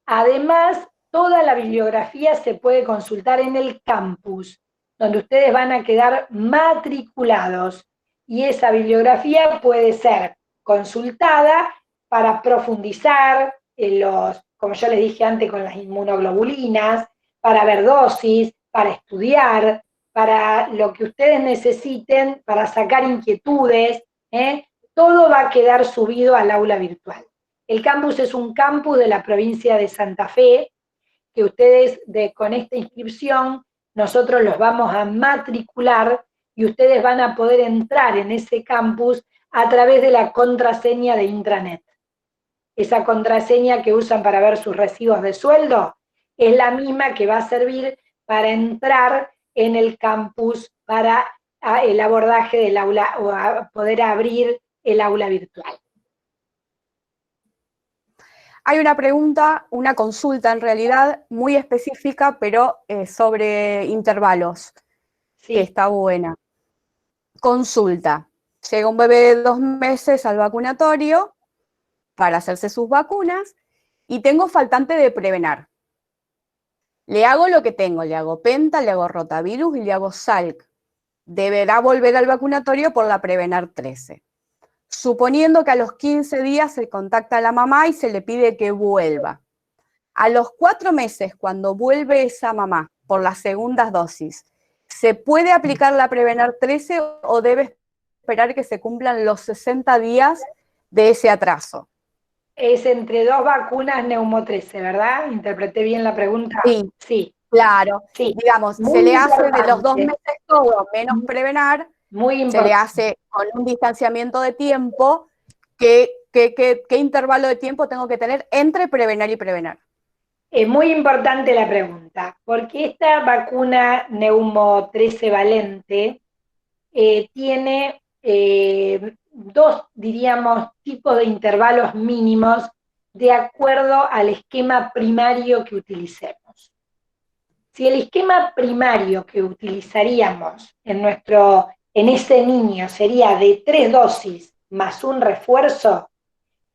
Además, toda la bibliografía se puede consultar en el campus, donde ustedes van a quedar matriculados y esa bibliografía puede ser consultada para profundizar en como yo les dije antes, con las inmunoglobulinas, para ver dosis, para estudiar, para lo que ustedes necesiten, para sacar inquietudes, todo va a quedar subido al aula virtual. El campus es un campus de la provincia de Santa Fe, que ustedes con esta inscripción, nosotros los vamos a matricular y ustedes van a poder entrar en ese campus a través de la contraseña de intranet. Esa contraseña que usan para ver sus recibos de sueldo es la misma que va a servir para entrar en el campus para el abordaje del aula o a poder abrir el aula virtual. Hay una pregunta, una consulta en realidad muy específica, pero sobre intervalos, Sí. que está buena. Consulta. Llega un bebé de 2 meses al vacunatorio para hacerse sus vacunas y tengo faltante de Prevenar. Le hago lo que tengo, le hago penta, le hago rotavirus y le hago Salk. Deberá volver al vacunatorio por la Prevenar 13. Suponiendo que a los 15 días se contacta a la mamá y se le pide que vuelva. A los 4 meses, cuando vuelve esa mamá por las segundas dosis, ¿se puede aplicar la Prevenar 13 o debe esperar que se cumplan los 60 días de ese atraso? Es entre 2 vacunas Neumo 13, ¿verdad? ¿Interpreté bien la pregunta? Sí. Claro. Sí. Digamos, Muy se le hace de los 2 importante. meses todo, menos Prevenar, Muy se importante. le hace con un distanciamiento de tiempo. ¿Qué intervalo de tiempo tengo que tener entre Prevenar y Prevenar? Es muy importante la pregunta, porque esta vacuna Neumo 13 valente tiene 2, diríamos, tipos de intervalos mínimos de acuerdo al esquema primario que utilicemos. Si el esquema primario que utilizaríamos en ese niño sería de 3 dosis más un refuerzo,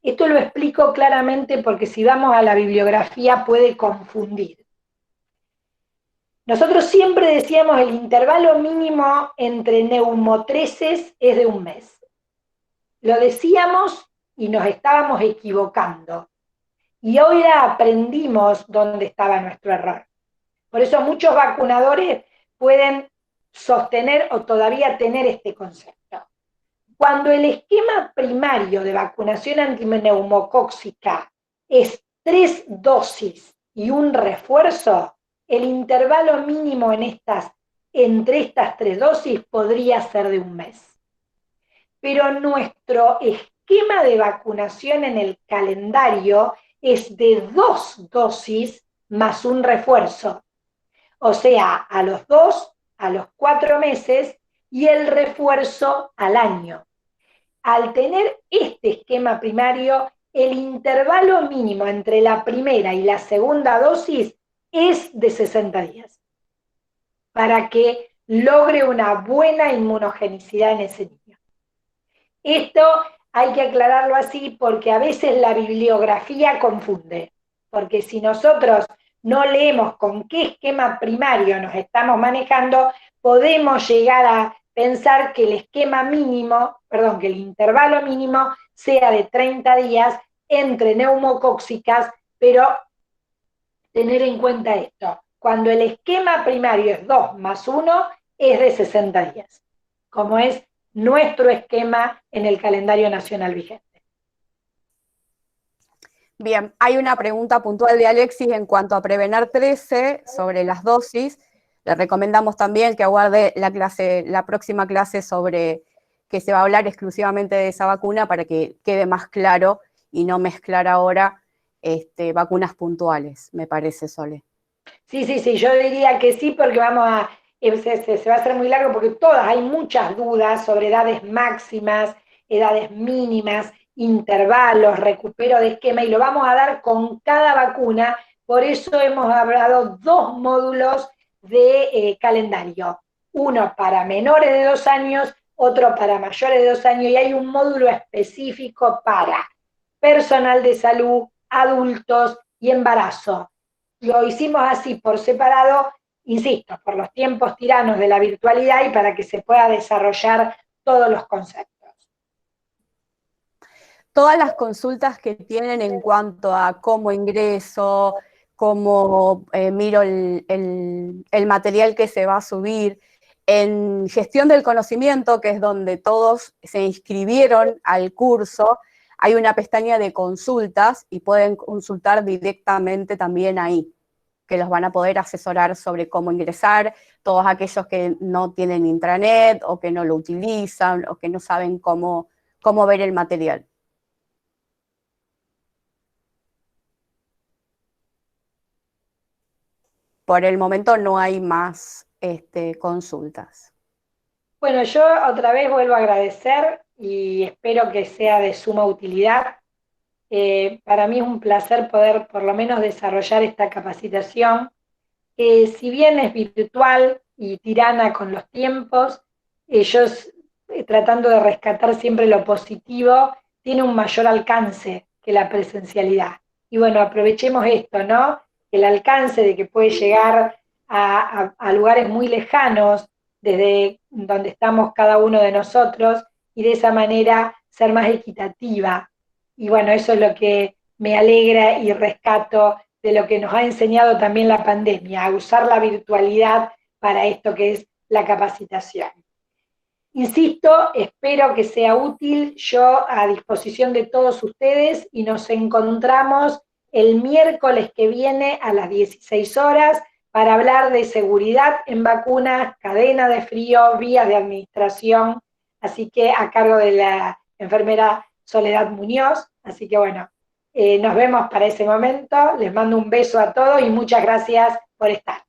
esto lo explico claramente porque si vamos a la bibliografía puede confundir. Nosotros siempre decíamos el intervalo mínimo entre neumotreces es de 1 mes. Lo decíamos y nos estábamos equivocando. Y hoy aprendimos dónde estaba nuestro error. Por eso muchos vacunadores pueden sostener o todavía tener este concepto. Cuando el esquema primario de vacunación antineumocóxica es 3 dosis y un refuerzo, el intervalo mínimo entre estas 3 dosis podría ser de 1 mes. Pero nuestro esquema de vacunación en el calendario es de 2 dosis más un refuerzo. o sea, a los 2, a los 4 meses, y el refuerzo al año. Al tener este esquema primario, el intervalo mínimo entre la primera y la segunda dosis es de 60 días, para que logre una buena inmunogenicidad en ese niño. Esto hay que aclararlo así porque a veces la bibliografía confunde, porque si nosotros no leemos con qué esquema primario nos estamos manejando, podemos llegar a pensar que el esquema mínimo, perdón, que el intervalo mínimo sea de 30 días entre neumocóxicas, pero tener en cuenta esto, cuando el esquema primario es 2 más 1, es de 60 días, como es nuestro esquema en el calendario nacional vigente. Bien, hay una pregunta puntual de Alexis en cuanto a Prevener 13 sobre las dosis. Le recomendamos también que aguarde la próxima clase sobre que se va a hablar exclusivamente de esa vacuna para que quede más claro y no mezclar ahora vacunas puntuales, me parece, Sole. Sí, yo diría que sí, porque vamos a, se va a hacer muy largo, porque hay muchas dudas sobre edades máximas, edades mínimas, intervalos, recupero de esquema, y lo vamos a dar con cada vacuna. Por eso hemos hablado 2 módulos de calendario, uno para menores de 2 años, otro para mayores de 2 años, y hay un módulo específico para personal de salud, adultos y embarazo. Lo hicimos así por separado, insisto, por los tiempos tiranos de la virtualidad y para que se pueda desarrollar todos los conceptos. Todas las consultas que tienen en cuanto a cómo ingreso, cómo miro el material que se va a subir, en gestión del conocimiento, que es donde todos se inscribieron al curso, hay una pestaña de consultas y pueden consultar directamente también ahí, que los van a poder asesorar sobre cómo ingresar, todos aquellos que no tienen intranet o que no lo utilizan o que no saben cómo ver el material. Por el momento no hay más consultas. Bueno, yo otra vez vuelvo a agradecer y espero que sea de suma utilidad. Para mí es un placer poder por lo menos desarrollar esta capacitación. Si bien es virtual y tirana con los tiempos, ellos tratando de rescatar siempre lo positivo, tiene un mayor alcance que la presencialidad. Y bueno, aprovechemos esto, ¿no? El alcance de que puede llegar a lugares muy lejanos, desde donde estamos cada uno de nosotros, y de esa manera ser más equitativa. Y bueno, eso es lo que me alegra y rescato de lo que nos ha enseñado también la pandemia, a usar la virtualidad para esto que es la capacitación. Insisto, espero que sea útil, yo a disposición de todos ustedes, y nos encontramos el miércoles que viene a las 16 horas para hablar de seguridad en vacunas, cadena de frío, vías de administración, así que a cargo de la enfermera Soledad Muñoz. Así que bueno, nos vemos para ese momento, les mando un beso a todos y muchas gracias por estar.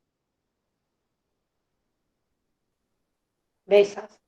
Besos.